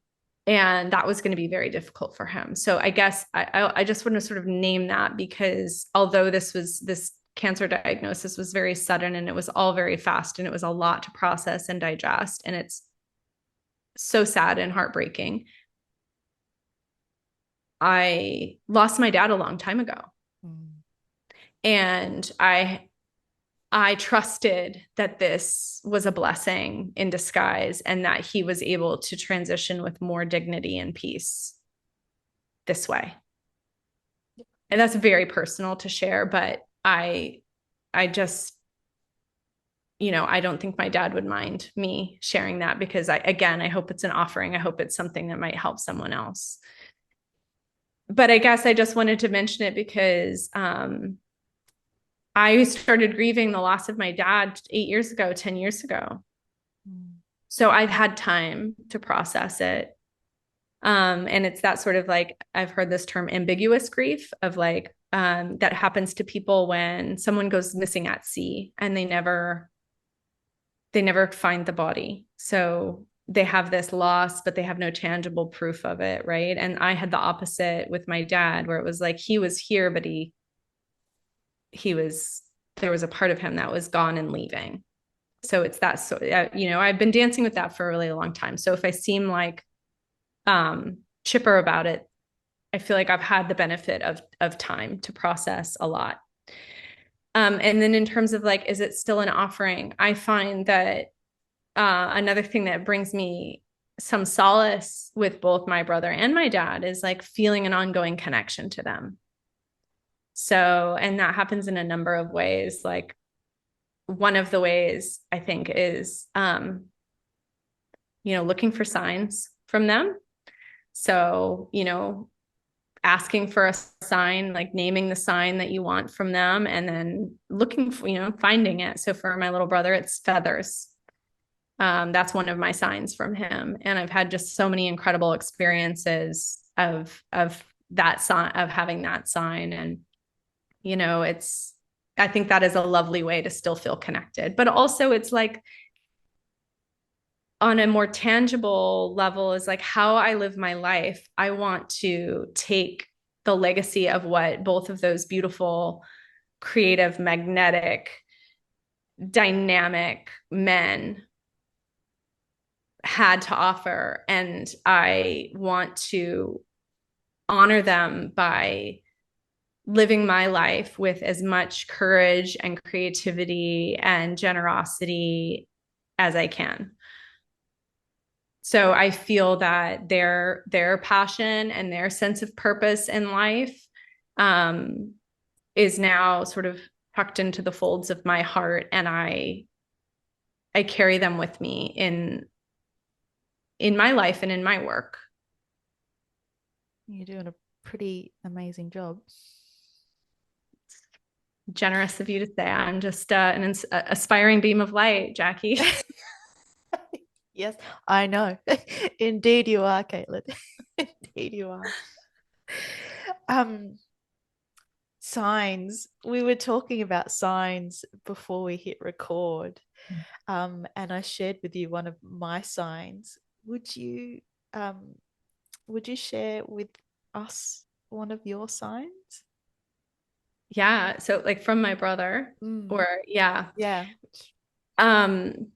and that was going to be very difficult for him. So I guess I just want to sort of name that because although this cancer diagnosis was very sudden and it was all very fast and it was a lot to process and digest, and it's so sad and heartbreaking. I lost my dad a long time ago. Mm. And I trusted that this was a blessing in disguise and that he was able to transition with more dignity and peace this way. And that's very personal to share, but I just, I don't think my dad would mind me sharing that because I hope it's an offering. I hope it's something that might help someone else. But I guess I just wanted to mention it because I started grieving the loss of my dad 8 years ago, 10 years ago. Mm. So I've had time to process it. And it's that sort of like, I've heard this term ambiguous grief of like, that happens to people when someone goes missing at sea and they never find the body. So they have this loss, but they have no tangible proof of it. Right. And I had the opposite with my dad, where it was like, he was here, but he was, there was a part of him that was gone and leaving. So it's that, so, I've been dancing with that for a really long time. So if I seem like, chipper about it, I feel like I've had the benefit of time to process a lot. And then in terms of like, is it still an offering? I find that another thing that brings me some solace with both my brother and my dad is like feeling an ongoing connection to them. So, and that happens in a number of ways. Like one of the ways I think is, looking for signs from them. So, asking for a sign, like naming the sign that you want from them, and then looking for, finding it. So for my little brother, it's feathers. That's one of my signs from him. And I've had just so many incredible experiences of that sign, of having that sign. And, I think that is a lovely way to still feel connected. But also it's like on a more tangible level is like how I live my life. I want to take the legacy of what both of those beautiful, creative, magnetic, dynamic men had to offer. And I want to honor them by living my life with as much courage and creativity and generosity as I can. So I feel that their passion and their sense of purpose in life um, is now sort of tucked into the folds of my heart, and I carry them with me in my life and in my work. You're doing a pretty amazing job. Generous of you to say. I'm just an aspiring beam of light, Jackie. Yes, I know. Indeed you are, Caitlin. Indeed you are. Um, Signs. We were talking about signs before we hit record. And I shared with you one of my signs. Um, would you share with us one of your signs? Yeah. So like from my brother Mm, or yeah. yeah. Um,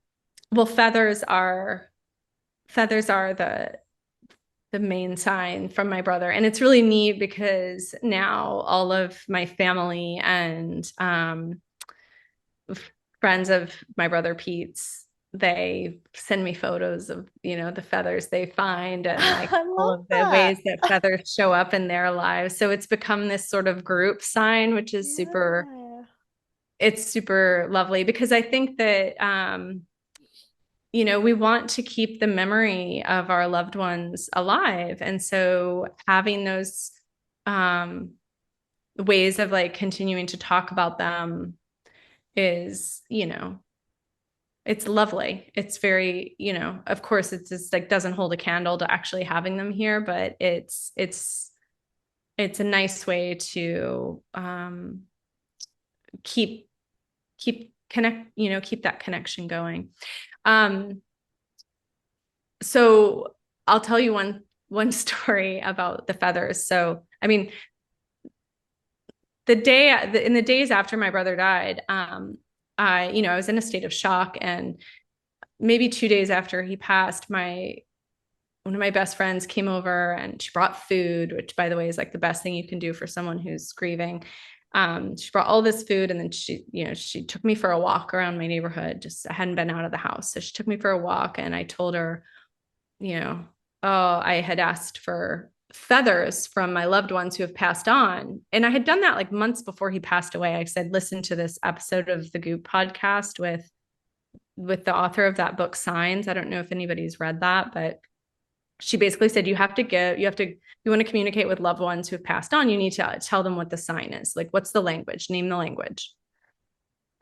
well, feathers are the main sign from my brother. And it's really neat because now all of my family and friends of my brother Pete's, they send me photos of, the feathers they find and like I all love of the that. ways that feathers show up in their lives. So it's become this sort of group sign, which is Yeah. it's super lovely because I think that we want to keep the memory of our loved ones alive. And so having those um, ways of like continuing to talk about them is, it's lovely. It's very, of course, it's just like doesn't hold a candle to actually having them here, but it's a nice way to keep keep that connection going. Um, so I'll tell you one story about the feathers. So, I mean, in the days after my brother died, I was in a state of shock, and maybe 2 days after he passed, my one of my best friends came over and she brought food, which by the way is like the best thing you can do for someone who's grieving. She brought all this food and then she took me for a walk around my neighborhood. Just I hadn't been out of the house. So she took me for a walk and I told her, you know, oh, I had asked for feathers from my loved ones who have passed on. And I had done that like months before he passed away. I said, listen to this episode of the Goop podcast with the author of that book, Signs. I don't know if anybody's read that, but she basically said you want to communicate with loved ones who have passed on, you need to tell them what the sign is. Like, what's the language? Name the language.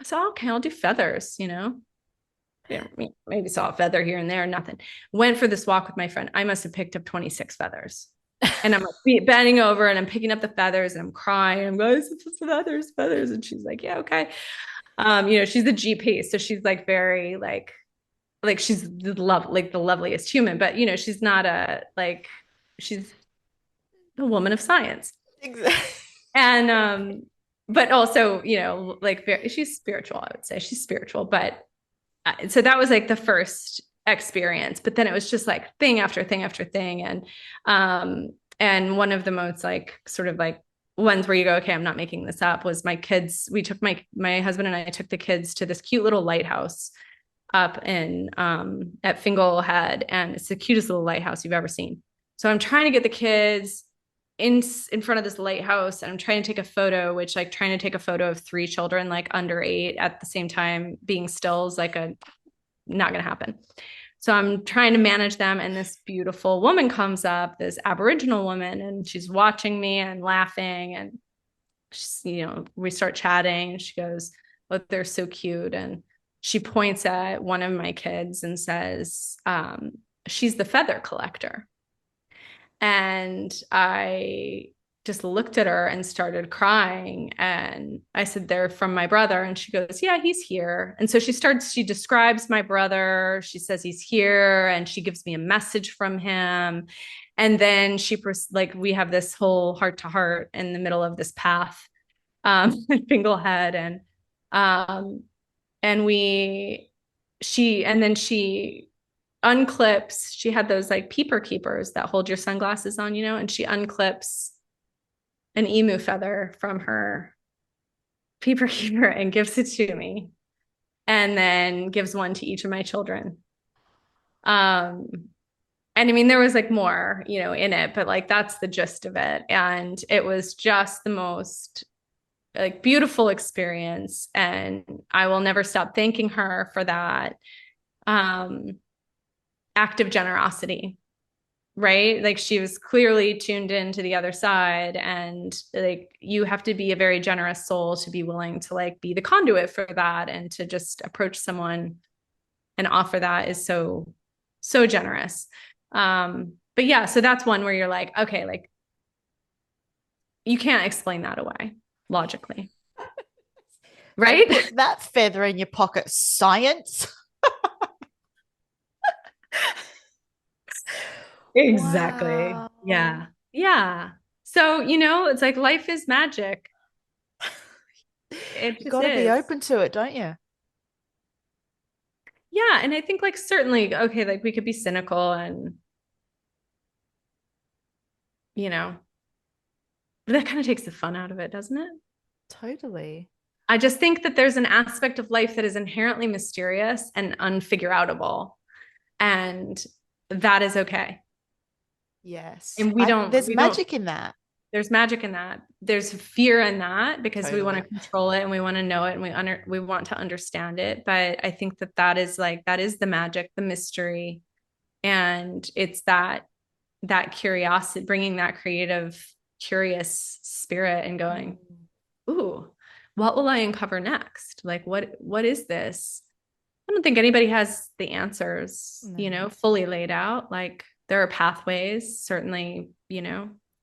I said, okay, I'll do feathers, maybe saw a feather here and there, nothing. Went for this walk with my friend. I must have picked up 26 feathers. And I'm like bending over and I'm picking up the feathers and I'm crying. I'm going, feathers, feathers. And she's like, yeah, okay. She's the GP. So she's like very like she's the loveliest human, but she's not she's a woman of science. Exactly. And but also, like she's spiritual, I would say. She's spiritual, but so that was like the first experience, but then it was just like thing after thing after thing. And one of the most like sort of like ones where you go, okay, I'm not making this up, was my kids. We took my husband and I took the kids to this cute little lighthouse up in at Fingal Head, and it's the cutest little lighthouse you've ever seen. So I'm trying to get the kids in front of this lighthouse, and I'm trying to take a photo, which like trying to take a photo of three children like under 8 at the same time being still is like a not going to happen. So I'm trying to manage them, and this beautiful woman comes up, this Aboriginal woman, and she's watching me and laughing, and she's, we start chatting, and she goes, "Oh, they're so cute," and she points at one of my kids and says, she's the feather collector. And I just looked at her and started crying. And I said, they're from my brother. And she goes, yeah, he's here. And so she describes my brother. She says he's here and she gives me a message from him. And then we have this whole heart to heart in the middle of this path in Finglehead. Um, and she unclips, she had those like peeper keepers that hold your sunglasses on, and she unclips an emu feather from her peeper keeper and gives it to me, and then gives one to each of my children. Um, and I mean, there was like more, in it, but like that's the gist of it. And it was just the most like beautiful experience. And I will never stop thanking her for that act of generosity, right? Like she was clearly tuned into the other side, and like you have to be a very generous soul to be willing to like be the conduit for that, and to just approach someone and offer that is so generous. But yeah, so that's one where you're like, okay, like you can't explain that away logically, and right? put that feather in your pocket. Science. Exactly. Wow. Yeah. Yeah. So, it's like life is magic. It You just got to be is. open to it, don't you? Yeah. And I think, like, certainly, okay, like we could be cynical and, you know, but that kind of takes the fun out of it, doesn't it? Totally. I just think that there's an aspect of life that is inherently mysterious and unfigureoutable. And that is okay. Yes. And There's we don't, magic in that. there's magic in that. There's fear in that because we want to Totally. control it and we want to know it and we want to understand it. But I think that that is the magic, the mystery. And it's that curiosity, bringing that creative, curious spirit and going, Mm. ooh, what will I uncover next? Like, what is this? I don't think anybody has the answers, No. fully laid out. Like there are pathways, certainly,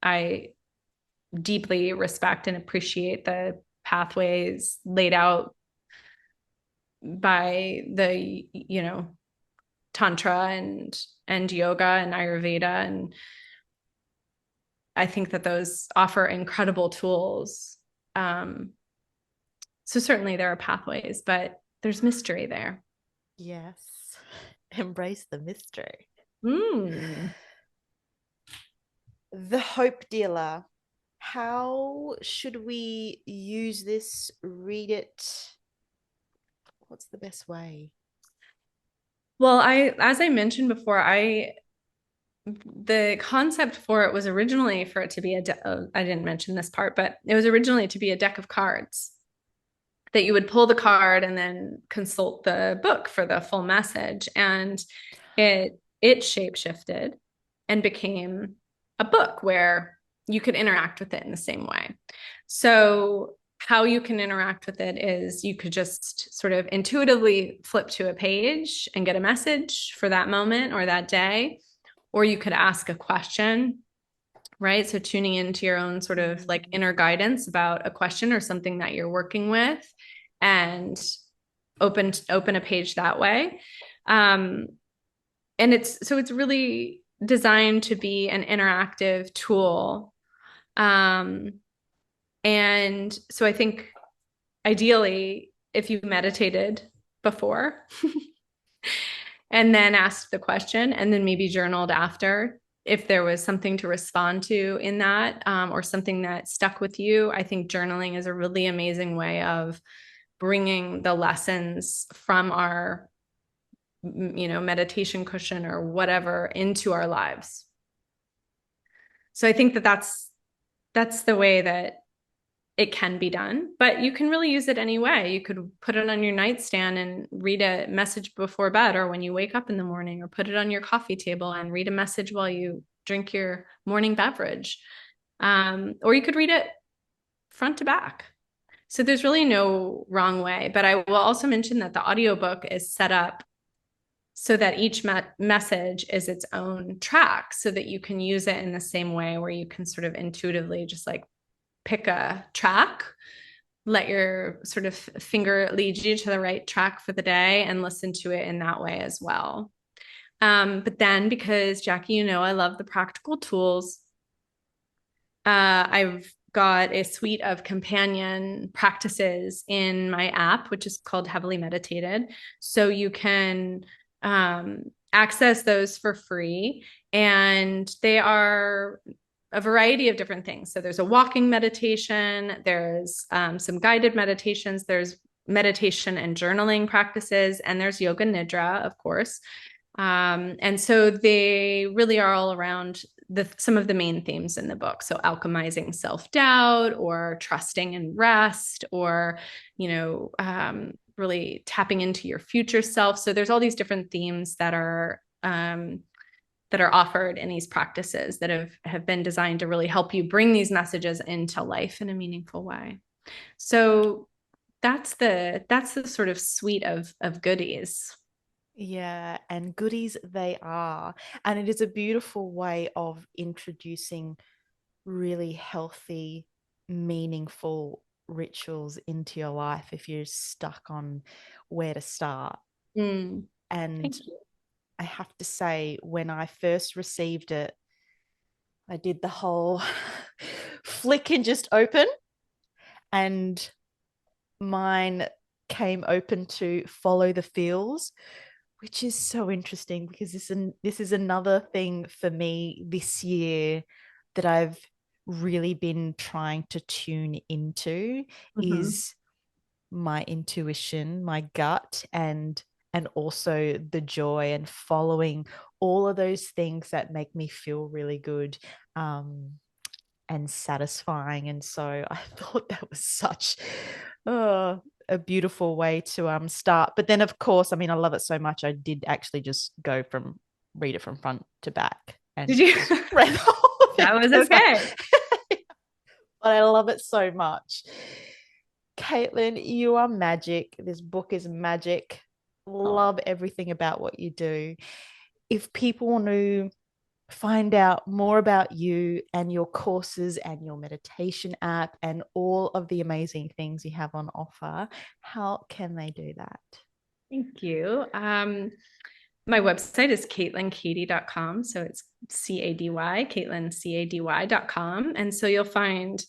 I deeply respect and appreciate the pathways laid out by the, tantra and yoga and ayurveda, and I think that those offer incredible tools. um so certainly there are pathways, but there's mystery there. Yes. Embrace the mystery. Mm. The Hope Dealer. How should we use this? Read it. What's the best way? Well, as I mentioned before, the concept for it was originally for it to be I didn't mention this part, but it was originally to be a deck of cards that you would pull the card and then consult the book for the full message. And it shape shifted and became a book where you could interact with it in the same way. So how you can interact with it is you could just sort of intuitively flip to a page and get a message for that moment or that day, or you could ask a question, right? So tuning into your own sort of like inner guidance about a question or something that you're working with, and open a page that way. Um, and it's really designed to be an interactive tool. Um, and so I think ideally, if you meditated before and then asked the question and then maybe journaled after, if there was something to respond to in that, or something that stuck with you, I think journaling is a really amazing way of bringing the lessons from our meditation cushion or whatever into our lives. So I think that that's the way that it can be done, but you can really use it any way. You could put it on your nightstand and read a message before bed or when you wake up in the morning, or put it on your coffee table and read a message while you drink your morning beverage. Or you could read it front to back. So there's really no wrong way. But I will also mention that the audiobook is set up so that each message is its own track, so that you can use it in the same way where you can sort of intuitively just like pick a track, let your sort of finger lead you to the right track for the day, and listen to it in that way as well. But then, because Jackie, I love the practical tools, I've got a suite of companion practices in my app, which is called Heavily Meditated. So you can access those for free. And they are a variety of different things. So there's a walking meditation, there's some guided meditations, there's meditation and journaling practices, and there's yoga nidra, of course. And so they really are all around some of the main themes in the book. So alchemizing self-doubt, or trusting and rest, or, really tapping into your future self. So there's all these different themes that are offered in these practices that have been designed to really help you bring these messages into life in a meaningful way. So that's the sort of suite of goodies. Yeah, and goodies they are. And it is a beautiful way of introducing really healthy, meaningful rituals into your life if you're stuck on where to start. Mm, And thank you. I have to say, when I first received it, I did the whole flick and just open, and mine came open to follow the feels, which is so interesting because this is another thing for me this year that I've really been trying to tune into Mhm. is my intuition, my gut, and also the joy and following all of those things that make me feel really good. And satisfying. And so I thought that was such a beautiful way to start. But then, of course, I mean, I love it so much. I did actually just go from read it from front to back Did and you? just read the whole thing That was because okay. but I love it so much. Caitlin, you are magic. This book is magic. Oh. Love everything about what you do. If people want to find out more about you and your courses and your meditation app and all of the amazing things you have on offer, how can they do that? Thank you. My website is CaitlinCady.com. So it's CADY, CaitlinCady.com. And so you'll find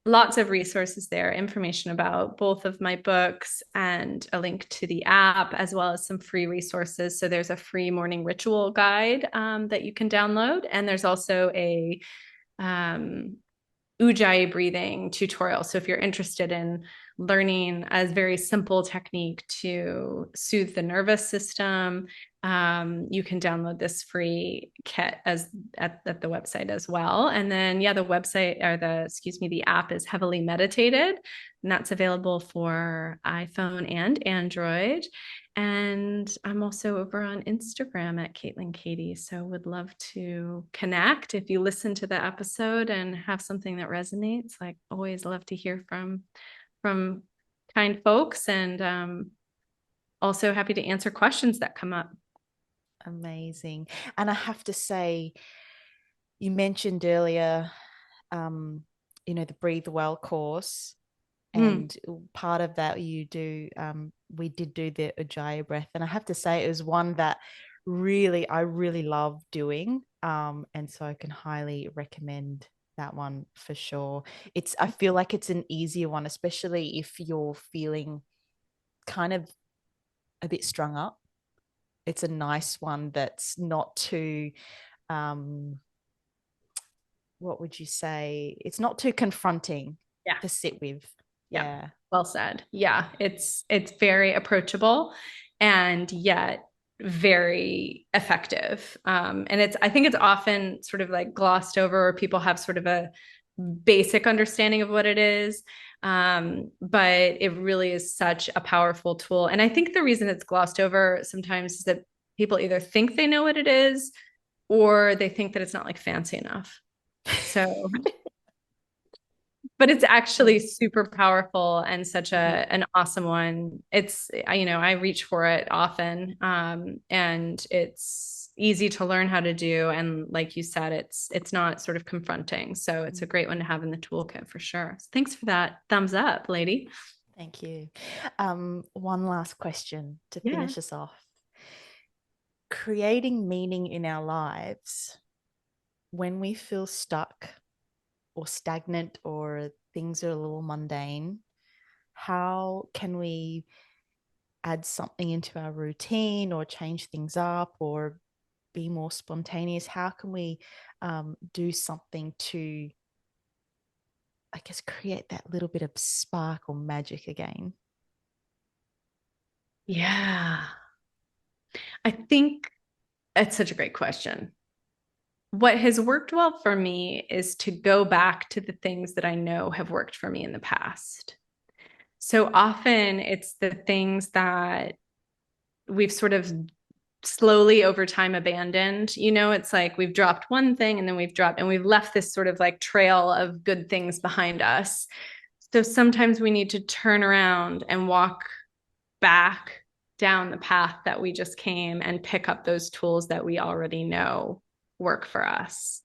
lots of resources there, information about both of my books and a link to the app, as well as some free resources. So there's a free morning ritual guide that you can download. And there's also a um, ujjayi breathing tutorial. So if you're interested in learning a very simple technique to soothe the nervous system, you can download this free kit as at the website as well. And then yeah, the website or the app is heavily meditated, and that's available for iPhone and Android. And I'm also over on Instagram at Caitlin Cady. So would love to connect. If you listen to the episode and have something that resonates, like always love to hear from kind folks, and also happy to answer questions that come up. Amazing. And I have to say, you mentioned earlier, um, the Breathe Well course. Mm. And part of that we did do the Ujjayi breath. And I have to say it was one that I really love doing. And so I can highly recommend that one for sure. I feel like it's an easier one, especially if you're feeling kind of a bit strung up. It's a nice one that's not too, um, what would you say? It's not too confronting Yeah. to sit with. Yeah. Yeah. Well said. Yeah, it's very approachable and yet very effective. And I think it's often sort of like glossed over, or people have sort of a basic understanding of what it is. But it really is such a powerful tool. And I think the reason it's glossed over sometimes is that people either think they know what it is, or they think that it's not like fancy enough. So but it's actually super powerful and such an awesome one. I reach for it often, and it's easy to learn how to do. And like you said, it's not sort of confronting, so it's a great one to have in the toolkit for sure. So thanks for that thumbs up, lady. Thank you. One last question to Yeah. finish us off. Creating meaning in our lives when we feel stuck or stagnant or things are a little mundane, how can we add something into our routine or change things up or be more spontaneous? How can we do something to, I guess, create that little bit of spark or magic again? Yeah, I think it's such a great question. What has worked well for me is to go back to the things that I know have worked for me in the past. So often it's the things that we've sort of slowly over time abandoned. It's like we've dropped one thing and then we've left this sort of like trail of good things behind us. So sometimes we need to turn around and walk back down the path that we just came and pick up those tools that we already know work for us.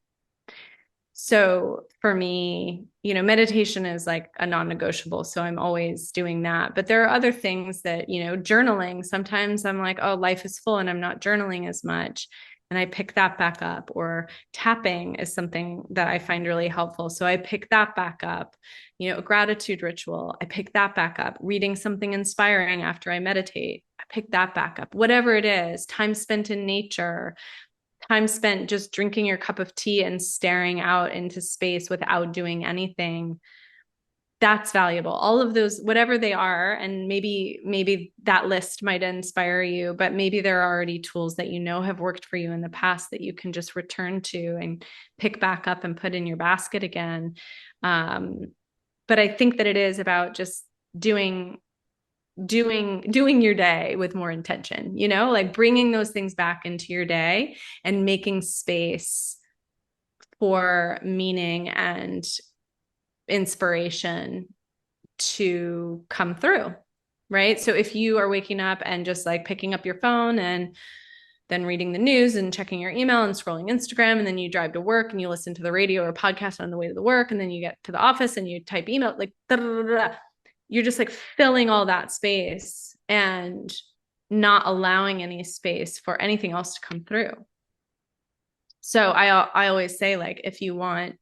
So for me, meditation is like a non-negotiable. So I'm always doing that. But there are other things that, journaling, sometimes I'm like, oh, life is full and I'm not journaling as much. And I pick that back up. Or tapping is something that I find really helpful. So I pick that back up. A gratitude ritual, I pick that back up. Reading something inspiring after I meditate, I pick that back up. Whatever it is, time spent in nature, time spent just drinking your cup of tea and staring out into space without doing anything, that's valuable. All of those, whatever they are, and maybe that list might inspire you, but maybe there are already tools that have worked for you in the past that you can just return to and pick back up and put in your basket again. But I think that it is about just doing your day with more intention, like bringing those things back into your day and making space for meaning and inspiration to come through. Right. So if you are waking up and just like picking up your phone and then reading the news and checking your email and scrolling Instagram, and then you drive to work and you listen to the radio or podcast on the way to the work, and then you get to the office and you type email, like you're just like filling all that space and not allowing any space for anything else to come through. So I always say, like, if you want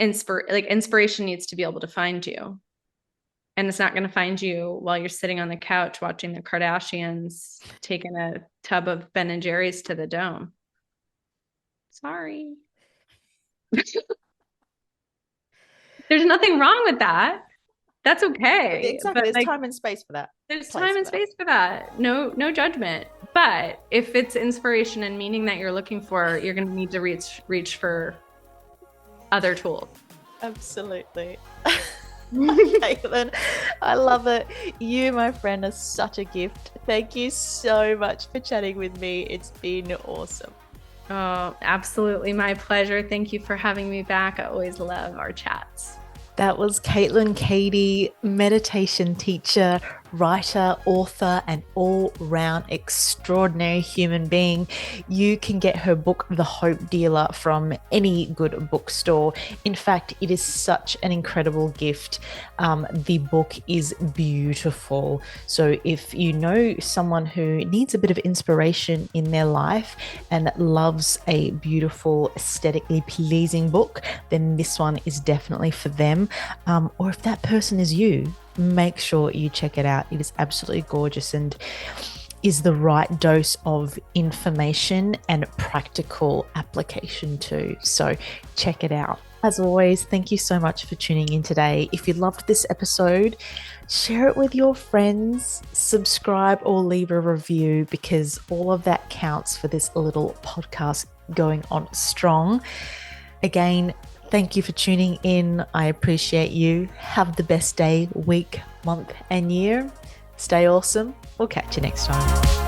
inspiration needs to be able to find you. And it's not going to find you while you're sitting on the couch watching the Kardashians taking a tub of Ben and Jerry's to the dome. Sorry. There's nothing wrong with that. That's okay. Exactly. But there's time and space for that. There's time and space for that. No judgment. But if it's inspiration and meaning that you're looking for, you're going to need to reach for other tools. Absolutely. Caitlin, I love it. You, my friend, are such a gift. Thank you so much for chatting with me. It's been awesome. Oh, absolutely. My pleasure. Thank you for having me back. I always love our chats. That was Caitlin Cady, meditation teacher, writer, author, and all-round extraordinary human being. You can get her book, The Hope Dealer, from any good bookstore. In fact, it is such an incredible gift. The book is beautiful. So if you know someone who needs a bit of inspiration in their life and loves a beautiful, aesthetically pleasing book, then this one is definitely for them. Or if that person is you, make sure you check it out. It is absolutely gorgeous and is the right dose of information and practical application too. So check it out. As always, thank you so much for tuning in today. If you loved this episode, share it with your friends, subscribe or leave a review, because all of that counts for this little podcast going on strong. Again, thank you for tuning in. I appreciate you. Have the best day, week, month, and year. Stay awesome. We'll catch you next time.